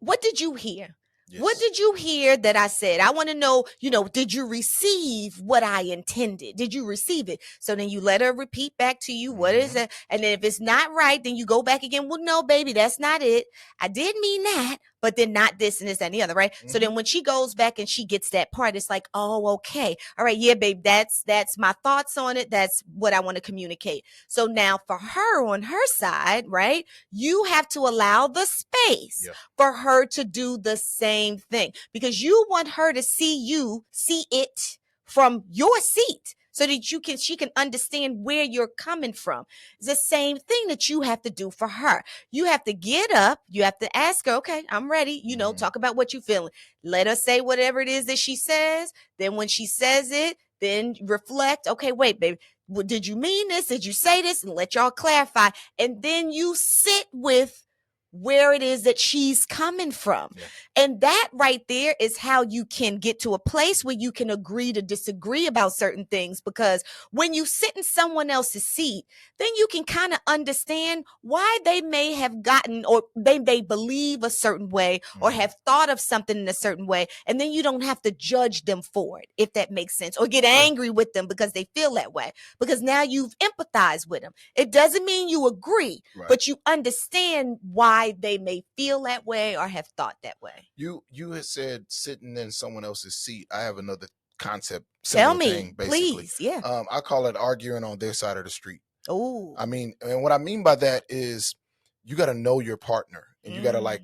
what did you hear? Yes. What did you hear that I said? I want to know, did you receive what I intended? Did you receive it? So then you let her repeat back to you, what is it? And then if it's not right, then you go back again. Well, no, baby, that's not it. I did mean that, but then not this and this and the other, right? Mm-hmm. So then when she goes back and she gets that part, it's like, oh, okay. All right, yeah, babe, that's my thoughts on it. That's what I want to communicate. So now for her on her side, right, you have to allow the space for her to do the same thing, because you want her to see it from your seat, so that she can understand where you're coming from. It's the same thing that you have to do for her. You have to get up. You have to ask her, okay, I'm ready. Talk about what you're feeling. Let her say whatever it is that she says. Then when she says it, then reflect. Okay, wait, baby. Well, did you mean this? Did you say this? And let y'all clarify. And then you sit with where it is that she's coming from. Yeah. And that right there is how you can get to a place where you can agree to disagree about certain things, because when you sit in someone else's seat, then you can kind of understand why they may have gotten, or they may believe a certain way, or have thought of something in a certain way. And then you don't have to judge them for it, if that makes sense, or get angry with them because they feel that way, because now you've empathized with them. It doesn't mean you agree, but you understand why they may feel that way or have thought that way. You had said sitting in someone else's seat. I have another concept. Tell me, thing, basically. Please. Yeah. I call it arguing on their side of the street. Oh. I mean, and what I mean by that is you got to know your partner, and you got to like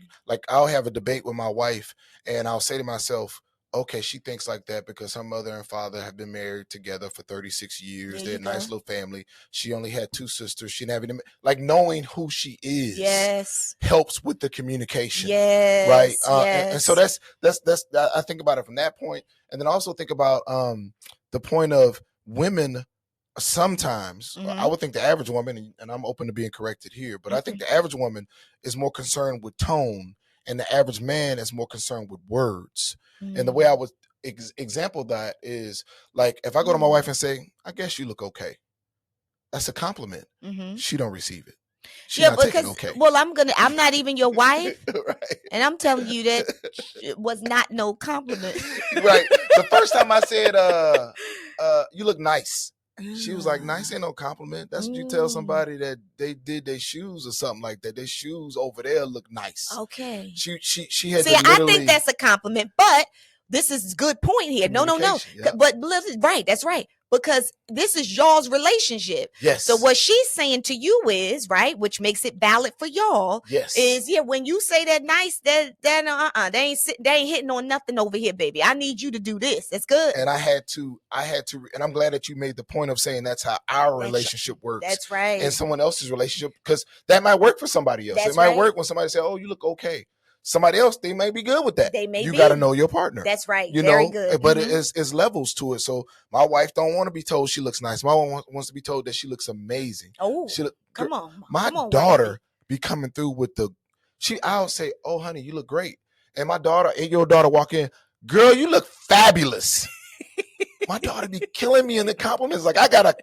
I'll have a debate with my wife, and I'll say to myself, okay, she thinks like that because her mother and father have been married together for 36 years. They're a nice little family. She only had 2 sisters. She didn't have any, like, knowing who she is helps with the communication. Yes. Right. Yes. And so that's I think about it from that point. And then also think about the point of women. Sometimes I would think the average woman, and I'm open to being corrected here, but I think the average woman is more concerned with tone, and the average man is more concerned with words. And the way I would example that is, like, if I go to my wife and say, I guess you look okay, that's a compliment. She don't receive it. She Yeah, not taking because okay. well, I'm not even your wife, Right. and I'm telling you that it was not no compliment. Right. The first time I said, you look nice. She was like, nice ain't no compliment. That's what you tell somebody that they did their shoes or something like that. Their shoes over there look nice. Okay. She had See, to literally. I think that's a compliment, but this is a good point here. No. Yep. But listen, right, that's right. Because this is y'all's relationship. Yes. So what she's saying to you is, right, which makes it valid for y'all, yes. is when you say that nice, they ain't hitting on nothing over here, baby. I need you to do this. That's good. And I had to, and I'm glad that you made the point of saying that's how our relationship works. That's right. And someone else's relationship, because that might work for somebody else. That's it might right. work when somebody say, oh, you look okay. Somebody else, they may be good with that. They may you be. got to know your partner. That's right. You Very know, good. But it's levels to it. So my wife don't want to be told she looks nice. My wife wants to be told that she looks amazing. Oh, come on. My daughter be coming through with I'll say, oh, honey, you look great. And my daughter, 8-year-old daughter walk in, girl, you look fabulous. My daughter be killing me in the compliments. Like, I gotta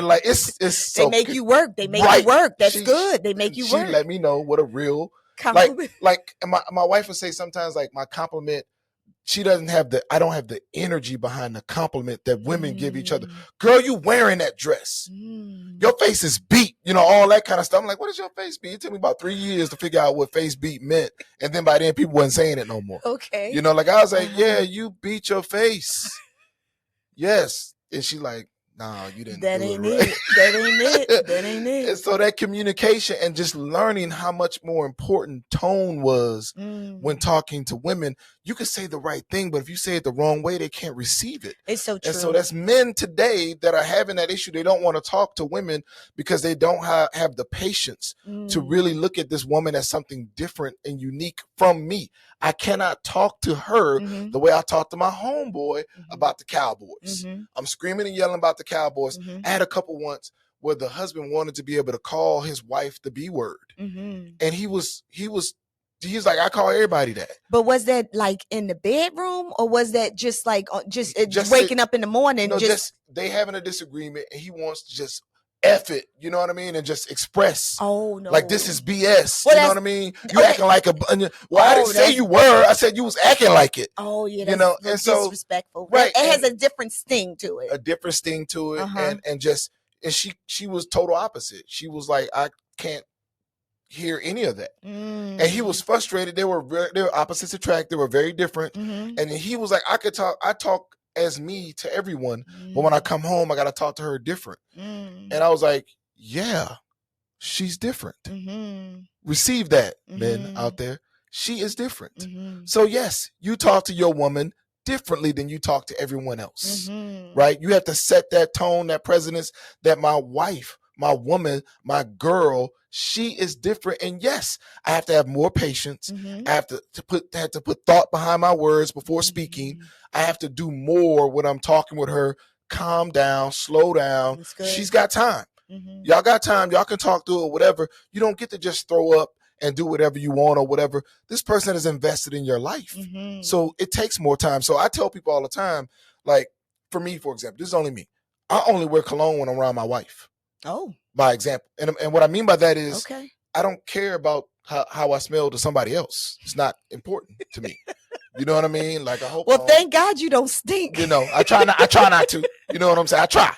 like, it's so. They make you work. They make you work. That's good. They make you work. She let me know what a real compliment. Like my wife would say sometimes, like, my compliment, I don't have the energy behind the compliment that women give each other. Girl, you wearing that dress. Your face is beat, all that kind of stuff. I'm like, what is your face beat? It took me about 3 years to figure out what face beat meant. And then by then people wasn't saying it no more. Okay. Like, I was like, yeah, you beat your face. Yes. And she like, no, you didn't. That do ain't it right. it. That ain't it. That ain't it. And so that communication and just learning how much more important tone was when talking to women. You can say the right thing, but if you say it the wrong way, they can't receive it. It's so true. And so that's men today that are having that issue. They don't want to talk to women because they don't have the patience to really look at this woman as something different and unique from me. I cannot talk to her the way I talk to my homeboy about the Cowboys. I'm screaming and yelling about the Cowboys. I had a couple once where the husband wanted to be able to call his wife the B word. And he was like, I call everybody that. But was that like in the bedroom, or was that just like just waking up in the morning? No, just they having a disagreement, and he wants to just F it, you know what I mean, and just express. Oh no, like this is BS. You know what I mean? You acting like a. Well, I didn't say you were. I said you was acting like it. Oh yeah, that's and so disrespectful. Right, it has a different sting to it. And she was total opposite. She was like, I can't hear any of that. And he was frustrated. They were opposites attract. They were very different. And then he was like, I talk as me to everyone, but when I come home, I got to talk to her different. And I was like, yeah, she's different. Receive that, men out there. She is different. So yes, you talk to your woman differently than you talk to everyone else, right? You have to set that tone, that precedence, that my wife, my woman, my girl, she is different. And yes, I have to have more patience. I have to put thought behind my words before speaking. I have to do more when I'm talking with her. Calm down, slow down. She's got time. Y'all got time. Y'all can talk to her, whatever. You don't get to just throw up and do whatever you want or whatever. This person is invested in your life. So it takes more time. So I tell people all the time, like, for me, for example, this is only me. I only wear cologne when I'm around my wife. Oh. By example. And what I mean by that is, I don't care about how I smell to somebody else. It's not important to me. You know what I mean? Like, I hope. Well, thank God you don't stink. I try not to. You know what I'm saying? I try.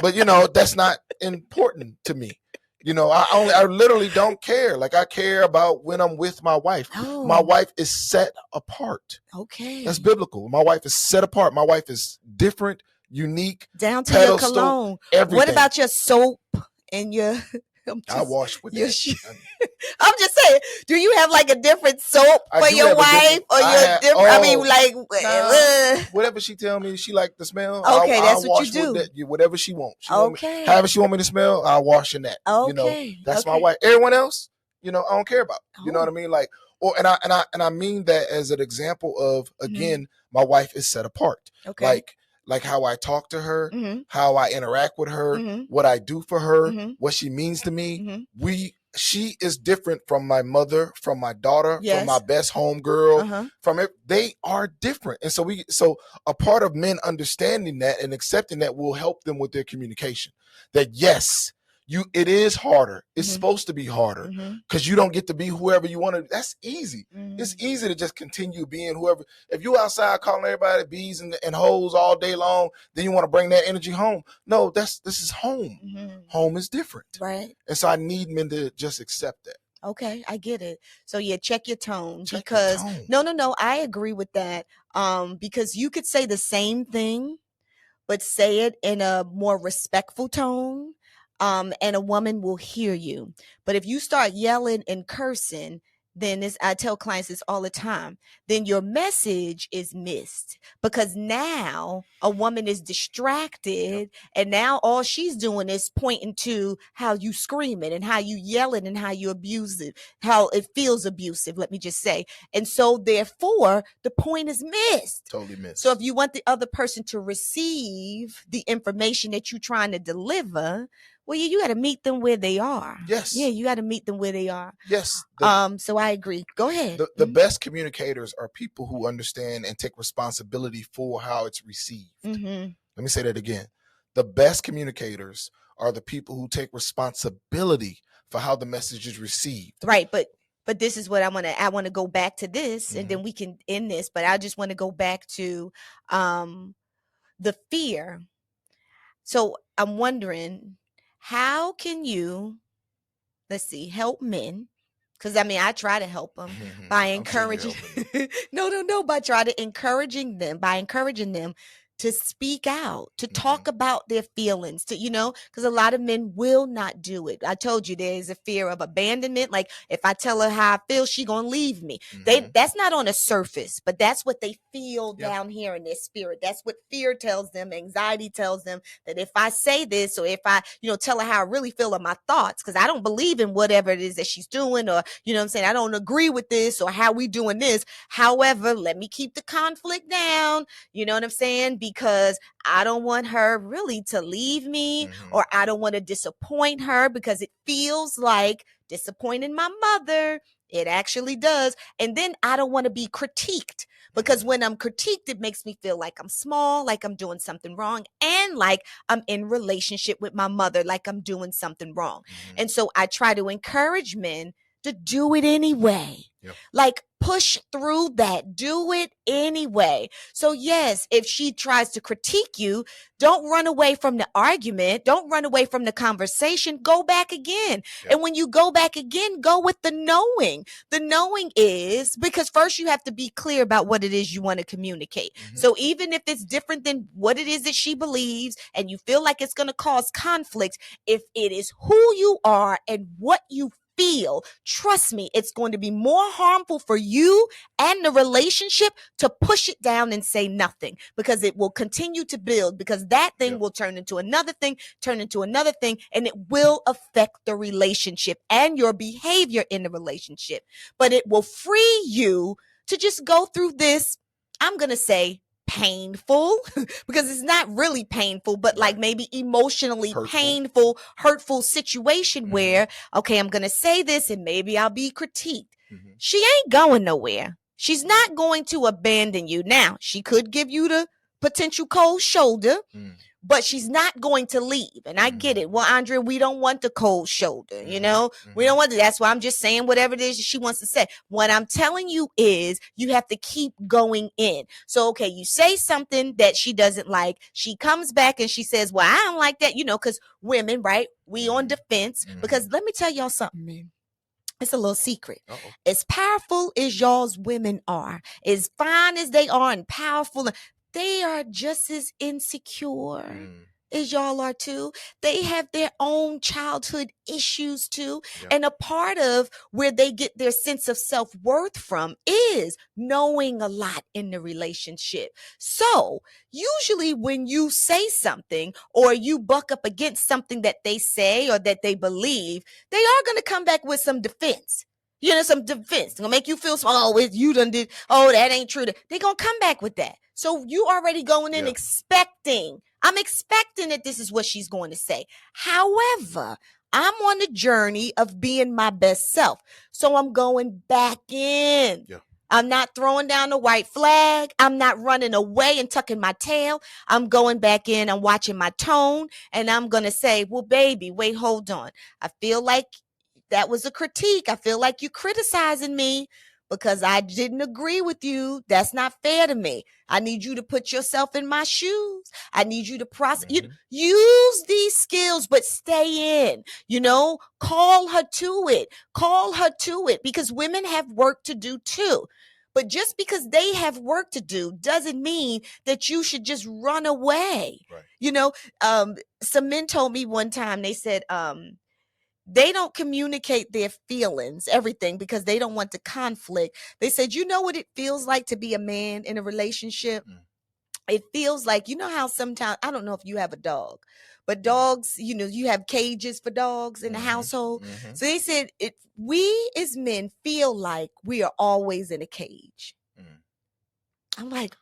But that's not important to me. I literally don't care. Like, I care about when I'm with my wife. Oh. My wife is set apart. Okay. That's biblical. My wife is set apart. My wife is different, unique. Down to your cologne. Everything. What about your soap and your... I wash with that. I'm just saying, do you have like a different soap for your wife, or your different? I mean, like whatever she tell me she like the smell. Okay, that's what you do. Whatever she wants. Okay. However she want me to smell, I'll wash in that. Okay. That's my wife. Everyone else, I don't care about. You know what I mean? Like, and I mean that as an example of, again, my wife is set apart. Okay. Like how I talk to her, how I interact with her, what I do for her, what she means to me. She is different from my mother, from my daughter, from my best home girl, from it. They are different. And so a part of men understanding that and accepting that will help them with their communication. That yes, It is harder. It's Mhm. supposed to be harder Mhm. because you don't get to be whoever you want to. That's easy. Mhm. It's easy to just continue being whoever. If you outside calling everybody bees and hoes all day long, then you want to bring that energy home. No, this is home. Mhm. Home is different. Right. And so I need men to just accept that. Okay, I get it. So yeah, check your tone Check your because tone. no, I agree with that. Because you could say the same thing, but say it in a more respectful tone. And a woman will hear you. But if you start yelling and cursing, then I tell clients this all the time, then your message is missed because now a woman is distracted and now all she's doing is pointing to how you screaming and how you yelling and how you abusive, how it feels abusive, let me just say. And so therefore the point is missed. Totally missed. So if you want the other person to receive the information that you're trying to deliver, well, you got to meet them where they are. Yes. Yeah, you got to meet them where they are. Yes. So I agree. Go ahead. The best communicators are people who understand and take responsibility for how it's received. Mm-hmm. Let me say that again. The best communicators are the people who take responsibility for how the message is received. Right, but this is what I want to go back to this, and then we can end this. But I just want to go back to the fear. So I'm wondering, how can you, help men? Because I try to help them by encouraging. By encouraging them to speak out, to talk about their feelings, because a lot of men will not do it. I told you there is a fear of abandonment. Like if I tell her how I feel, she gonna leave me. That's not on the surface, but that's what they feel down here in their spirit. That's what fear tells them. Anxiety tells them that if I say this, or if I, tell her how I really feel or my thoughts, because I don't believe in whatever it is that she's doing, or I don't agree with this or how we doing this. However, let me keep the conflict down. You know what I'm saying? Because I don't want her really to leave me, or I don't want to disappoint her, because it feels like disappointing my mother. It actually does. And then I don't want to be critiqued, because when I'm critiqued, it makes me feel like I'm small, like I'm doing something wrong, and like I'm in relationship with my mother, like I'm doing something wrong. And so I try to encourage men to do it anyway. Like push through that, do it anyway. So yes, if she tries to critique you, don't run away from the argument. Don't run away from the conversation. Go back again. And when you go back again, go with the knowing. The knowing is because first you have to be clear about what it is you want to communicate. So even if it's different than what it is that she believes and you feel like it's going to cause conflict, if it is who you are and what you feel, trust me, it's going to be more harmful for you and the relationship to push it down and say nothing, because it will continue to build, because that thing will turn into another thing, and it will affect the relationship and your behavior in the relationship. But it will free you to just go through this, I'm going to say, painful, because it's not really painful, but like maybe emotionally painful, hurtful situation where, okay, I'm going to say this and maybe I'll be critiqued. She ain't going nowhere. She's not going to abandon you. Now, she could give you the potential cold shoulder, but she's not going to leave. And I get it. Well, Andrea, we don't want the cold shoulder, we don't want to. That's why I'm just saying whatever it is she wants to say. What I'm telling you is you have to keep going in. So, okay, you say something that she doesn't like. She comes back and she says, well, I don't like that, because women, right? We on defense, because let me tell y'all something, man. It's a little secret. As powerful as y'all's women are, as fine as they are and powerful, they are just as insecure as y'all are too. They have their own childhood issues too. And a part of where they get their sense of self-worth from is knowing a lot in the relationship. So usually when you say something or you buck up against something that they say or that they believe, they are going to come back with some defense. Some defense. It's going to make you feel small. Oh, you done did. Oh, that ain't true. They're going to come back with that. So you already going in expecting. I'm expecting that this is what she's going to say. However, I'm on a journey of being my best self. So I'm going back in. I'm not throwing down the white flag. I'm not running away and tucking my tail. I'm going back in. I'm watching my tone. And I'm going to say, well, baby, wait, hold on. I feel like that was a critique. I feel like you're criticizing me because I didn't agree with you. That's not fair to me. I need you to put yourself in my shoes. I need you to process. Use these skills, but stay in. Call her to it. Call her to it, because women have work to do too. But just because they have work to do doesn't mean that you should just run away. Right. Some men told me one time, they said, they don't communicate their feelings, everything, because they don't want to conflict. They said, you know what it feels like to be a man in a relationship? It feels like, how sometimes, I don't know if you have a dog, but dogs, you have cages for dogs in the household. So they said, we as men feel like we are always in a cage. I'm like,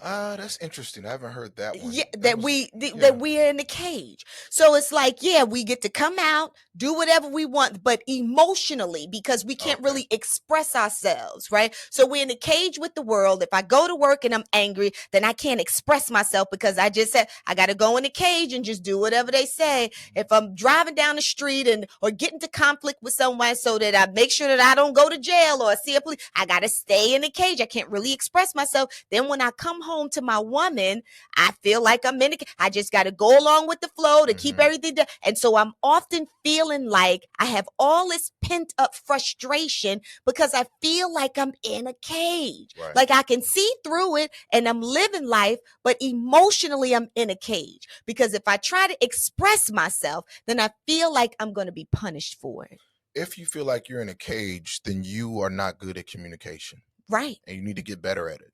that's interesting. I haven't heard that one. Yeah, that we are in the cage. So it's like, we get to come out, do whatever we want, but emotionally, because we can't really express ourselves, right? So we're in the cage with the world. If I go to work and I'm angry, then I can't express myself because I just said I got to go in the cage and just do whatever they say. If I'm driving down the street or get into conflict with someone so that I make sure that I don't go to jail or see a police, I got to stay in the cage. I can't really express myself. Then when I come home to my woman, I feel like I'm in it. I just got to go along with the flow to keep everything done. And so I'm often feeling like I have all this pent up frustration because I feel like I'm in a cage. Right. Like I can see through it and I'm living life, but emotionally I'm in a cage, because if I try to express myself, then I feel like I'm going to be punished for it. If you feel like you're in a cage, then you are not good at communication. Right. And you need to get better at it.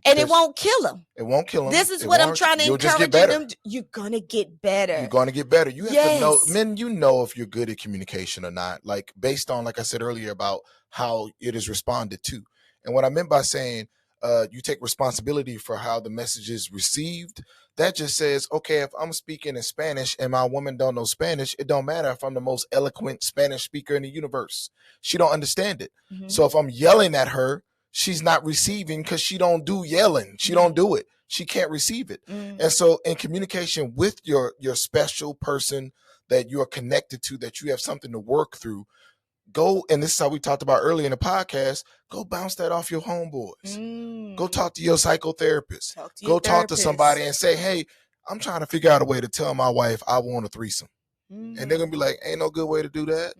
And it won't kill them. It won't kill them. This is what I'm trying to encourage them. You're going to get better. You're going to get better. You have to know, men, if you're good at communication or not, like based on, like I said earlier, about how it is responded to. And what I meant by saying you take responsibility for how the message is received, that just says, okay, if I'm speaking in Spanish and my woman don't know Spanish, it don't matter if I'm the most eloquent Spanish speaker in the universe. She don't understand it. So if I'm yelling at her, she's not receiving because she don't do yelling. She don't do it. She can't receive it. And so in communication with your special person that you're connected to, that you have something to work through, go, and this is how we talked about earlier in the podcast, go bounce that off your homeboys. Go talk to your psychotherapist. Talk to somebody and say, hey, I'm trying to figure out a way to tell my wife I want a threesome. And they're going to be like, ain't no good way to do that.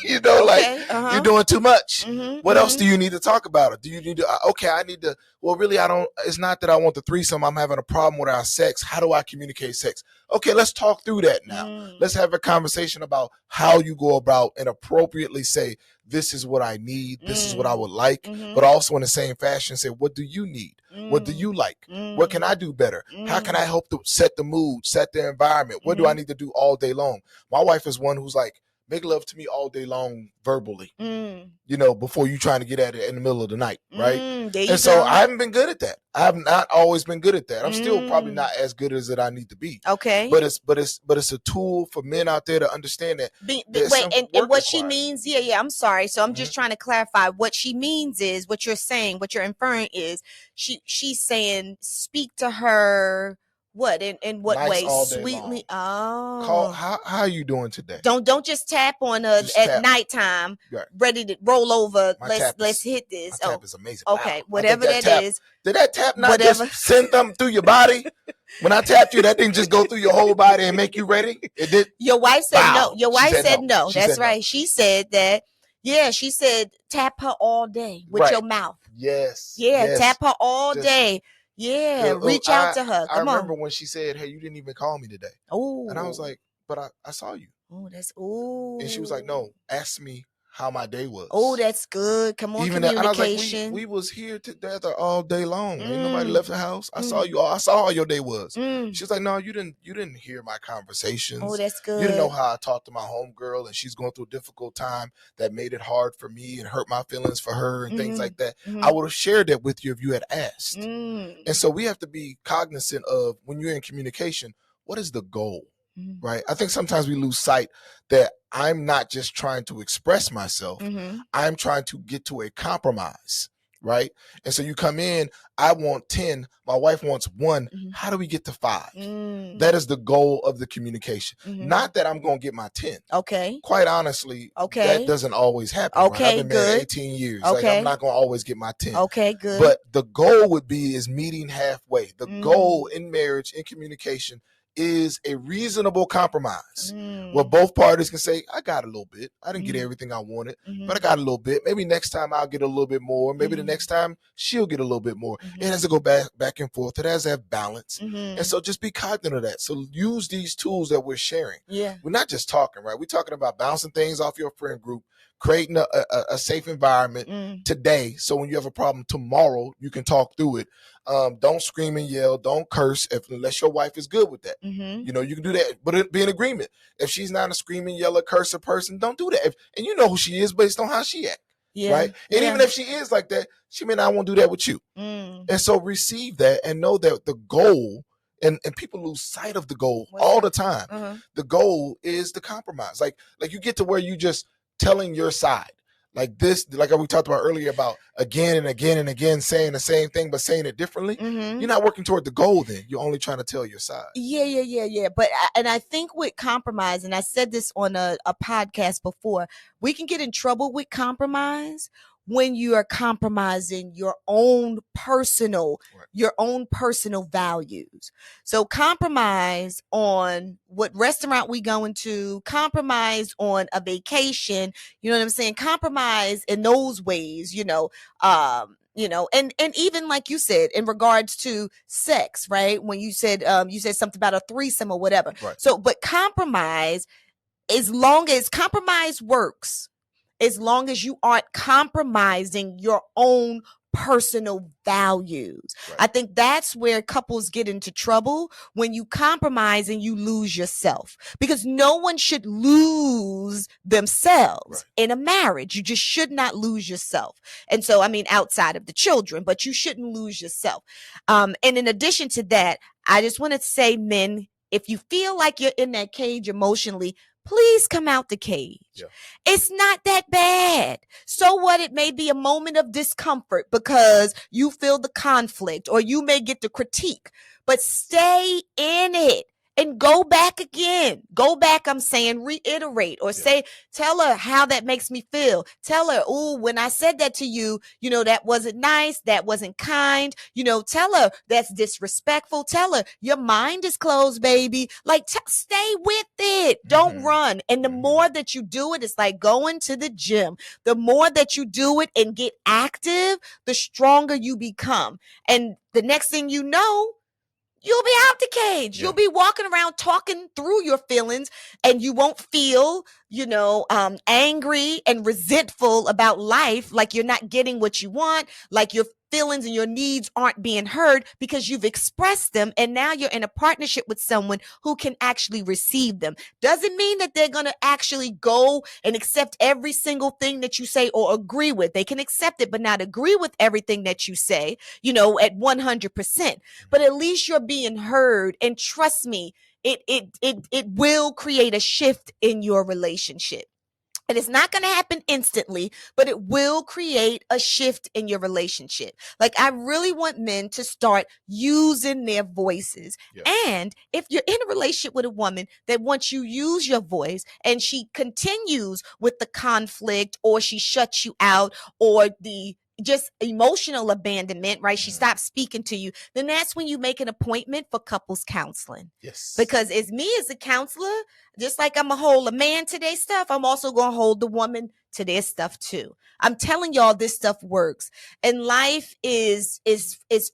You're doing too much. What else do you need to talk about? Do you need to, I need to, well, really, it's not that I want the threesome. I'm having a problem with our sex. How do I communicate sex? Okay, let's talk through that now. Let's have a conversation about how you go about and appropriately say, this is what I need. This is what I would like. But also in the same fashion, say, what do you need? What do you like? What can I do better? How can I help to set the mood, set the environment? What do I need to do all day long? My wife is one who's like, make love to me all day long verbally, before you trying to get at it in the middle of the night, right? And so I haven't been good at that. I have not always been good at that. I'm still probably not as good as I need to be. Okay. But it's a tool for men out there to understand that. And what she means, I'm sorry. So I'm just trying to clarify. What she means is, what you're saying, what you're inferring is, she's saying, speak to her. What in what way? Sweetly. Call, how are you doing today? Don't just tap on her at nighttime, ready to roll over. Let's hit this. My tap is amazing. Okay, wow. Whatever that is. Did that tap not just send them through your body? When I tapped you, that thing just go through your whole body and make you ready? It did. Your wife said no. Your wife said no. That's right. No. She said that. Yeah, she said tap her all day with your mouth. Yes. Yeah, tap her all day. Yeah, reach out to her. Come I remember when she said, hey, you didn't even call me today. Oh. And I was like, but I saw you. Oh, And she was like, no, ask me how my day was. Oh, that's good. Come on, even communication. And I was like, we was here together all day long. Ain't nobody left the house. I saw you. I saw how your day was. She was like, no, you didn't hear my conversations. Oh, that's good. You didn't know how I talked to my homegirl, and she's going through a difficult time that made it hard for me and hurt my feelings for her and things like that. I would have shared that with you if you had asked. And so we have to be cognizant of, when you're in communication, what is the goal? right? I think sometimes we lose sight that I'm not just trying to express myself. I'm trying to get to a compromise, right? And so you come in, I want 10, my wife wants 1. How do we get to 5? That is the goal of the communication. Not that I'm going to get my 10. Okay. Quite honestly, that doesn't always happen. Okay, right? I've been good. married 18 years. Okay. Like, I'm not going to always get my 10. Okay, good. But the goal would be is meeting halfway. The goal in marriage, in communication, is a reasonable compromise where both parties can say, I got a little bit. I didn't get everything I wanted, but I got a little bit. Maybe next time I'll get a little bit more. Maybe the next time she'll get a little bit more. It has to go back and forth. It has to have balance. And so just be cognizant of that. So use these tools that we're sharing. Yeah. We're not just talking, right? We're talking about bouncing things off your friend group, creating a safe environment today. So when you have a problem tomorrow, you can talk through it. Don't scream and yell. Don't curse unless your wife is good with that. You know, you can do that, but it be an agreement. If she's not a screaming, yeller, cursor person, don't do that. And you know who she is based on how she act. Yeah. Right. And even if she is like that, she may not want to do that with you. And so receive that and know that the goal, and people lose sight of the goal all the time. The goal is the compromise. Like you get to where you just telling your side. Like this, like we talked about earlier about again and again and again saying the same thing, but saying it differently. You're not working toward the goal then. You're only trying to tell your side. Yeah. But I think with compromise, and I said this on a podcast before, we can get in trouble with compromise when you are compromising your own personal values. So compromise on what restaurant we going to, compromise on a vacation, you know what I'm saying? Compromise in those ways, and even like you said, in regards to sex, right? When you said something about a threesome or whatever. Right. So, but compromise, as long as compromise works, as long as you aren't compromising your own personal values. Right. I think that's where couples get into trouble, when you compromise and you lose yourself, because no one should lose themselves in a marriage. You just should not lose yourself. And so, I mean, outside of the children, but you shouldn't lose yourself. And in addition to that, I just want to say, men, if you feel like you're in that cage emotionally, please come out the cage. Yeah. It's not that bad. So what? It may be a moment of discomfort because you feel the conflict, or you may get the critique, but stay in it. And go back again. Go back, I'm saying, reiterate, or tell her how that makes me feel. Tell her, oh, when I said that to you, that wasn't nice. That wasn't kind. Tell her that's disrespectful. Tell her your mind is closed, baby. Like, stay with it. Don't run. And the more that you do it, it's like going to the gym. The more that you do it and get active, the stronger you become. And the next thing you know, you'll be out the cage. Yeah. You'll be walking around talking through your feelings, and you won't feel, angry and resentful about life, like you're not getting what you want, like your feelings and your needs aren't being heard, because you've expressed them, and now you're in a partnership with someone who can actually receive them. Doesn't mean that they're going to actually go and accept every single thing that you say or agree with. They can accept it, but not agree with everything that you say, at 100%. But at least you're being heard, and trust me, it will create a shift in your relationship. And it's not going to happen instantly, but it will create a shift in your relationship. Like, I really want men to start using their voices. Yeah. And if you're in a relationship with a woman that wants you to use your voice, and she continues with the conflict, or she shuts you out, or the just emotional abandonment, right? She stops speaking to you. Then that's when you make an appointment for couples counseling. Yes. Because as me as a counselor, just like I'm going to hold a man to their stuff, I'm also going to hold the woman to their stuff too. I'm telling y'all, this stuff works. And life is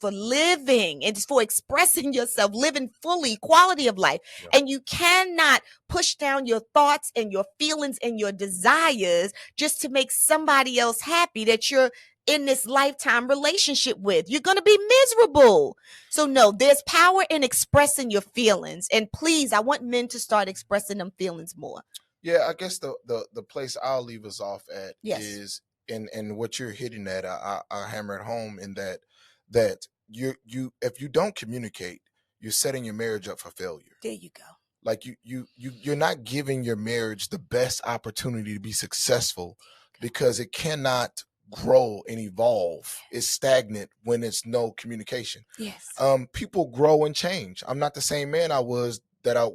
for living. It's for expressing yourself, living fully, quality of life. Yeah. And you cannot push down your thoughts and your feelings and your desires just to make somebody else happy that you're in this lifetime relationship with. You're going to be miserable. So no, there's power in expressing your feelings. And please, I want men to start expressing them feelings more. Yeah, I guess the place I'll leave us off at is in what you're hitting at. I hammer it home in that you if you don't communicate, you're setting your marriage up for failure. There you go. like you're not giving your marriage the best opportunity to be successful, because it cannot grow and evolve. It's stagnant when it's no communication. Yes. People grow and change. I'm not the same man I was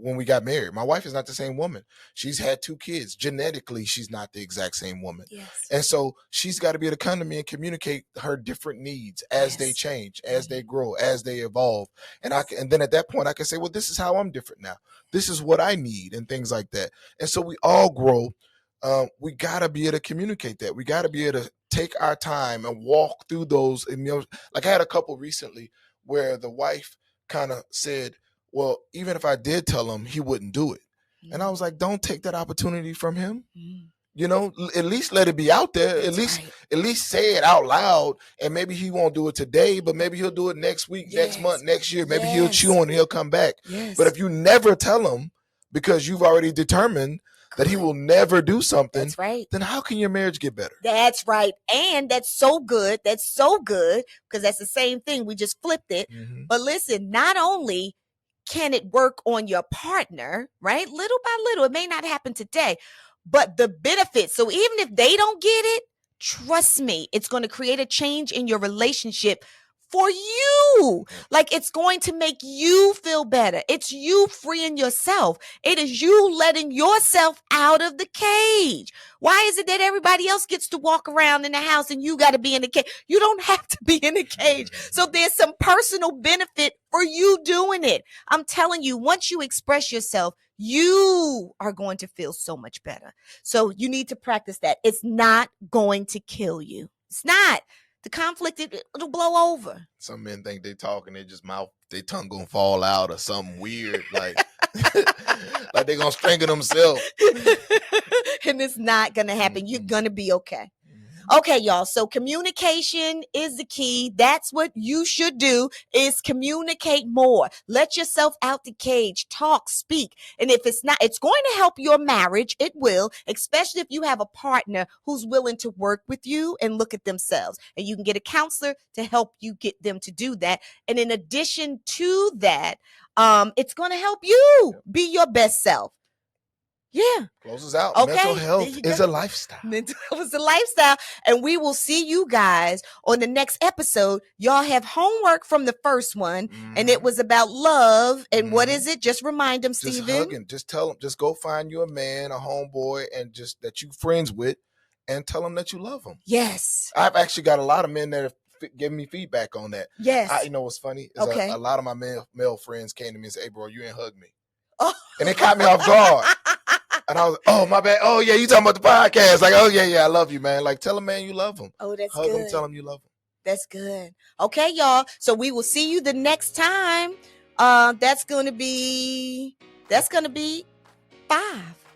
when we got married. My wife is not the same woman. She's had 2 kids. Genetically, she's not the exact same woman. Yes. And so she's got to be able to come to me and communicate her different needs as they change, as they grow, as they evolve. And and then at that point I can say, well, this is how I'm different now. This is what I need, and things like that. And so we all grow. We got to be able to communicate that. We got to be able to take our time and walk through those emotions. Like I had a couple recently where the wife kind of said, well, even if I did tell him, he wouldn't do it. And I was like, don't take that opportunity from him. You know, at least let it be out there. At least say it out loud. And maybe he won't do it today, but maybe he'll do it next week, next month, next year. Maybe he'll chew on it, he'll come back. But if you never tell him, because you've already determined that he will never do something, then how can your marriage get better? That's right. And that's so good. That's so good, because that's the same thing. We just flipped it. But listen, not only can it work on your partner, right? Little by little, it may not happen today, but the benefits. So even if they don't get it, trust me, it's going to create a change in your relationship for you. Like, it's going to make you feel better. It's you freeing yourself. It is you letting yourself out of the cage. Why is it that everybody else gets to walk around in the house and you got to be in the cage? You don't have to be in the cage. So there's some personal benefit for you doing it. I'm telling you, once you express yourself, you are going to feel so much better. So you need to practice that. It's not going to kill you. It's not. The conflict, it'll blow over. Some men think they talk and their tongue gonna fall out or something weird, like like they gonna strangle themselves. And it's not gonna happen. You're gonna be okay. Okay, y'all. So communication is the key. That's what you should do, is communicate more. Let yourself out the cage. Talk, speak. And if it's not, it's going to help your marriage. It will, especially if you have a partner who's willing to work with you and look at themselves. And you can get a counselor to help you get them to do that. And in addition to that, it's going to help you be your best self. Yeah. Closes out. Okay. Mental health is a lifestyle. Mental health is a lifestyle. And we will see you guys on the next episode. Y'all have homework from the first one. And it was about love. And what is it? Just remind them, Stephen. Just hug him. Just tell him. Just go find you a man, a homeboy, and just that you friends with, and tell him that you love him. Yes. I've actually got a lot of men that have given me feedback on that. Yes. You know what's funny? Is Okay. A lot of my male friends came to me and said, hey, bro, you ain't hug me. Oh. And it caught me off guard. And I was, oh, my bad. Oh, yeah, you talking about the podcast. Like, oh, yeah, I love you, man. Like, tell a man you love him. Oh, that's Hug good. him, tell him you love him. That's good. Okay, y'all. So we will see you the next time. That's going to be 5.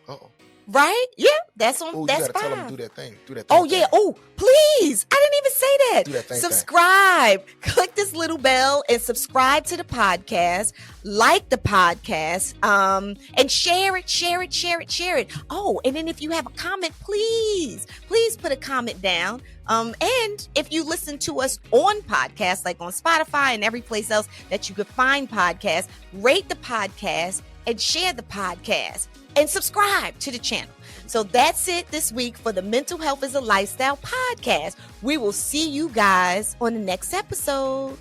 Uh-oh. Right? Yeah, that's on. Oh, you that's gotta 5. tell him to do that thing. Oh, yeah. Oh, please. I didn't even say that. Do that thing. Subscribe. Click this little bell and subscribe to the podcast. Like the podcast. And share it. Oh, and then if you have a comment, please put a comment down. And if you listen to us on podcasts, like on Spotify and every place else that you could find podcasts, rate the podcast and share the podcast and subscribe to the channel. So that's it this week for the Mental Health is a Lifestyle podcast. We will see you guys on the next episode.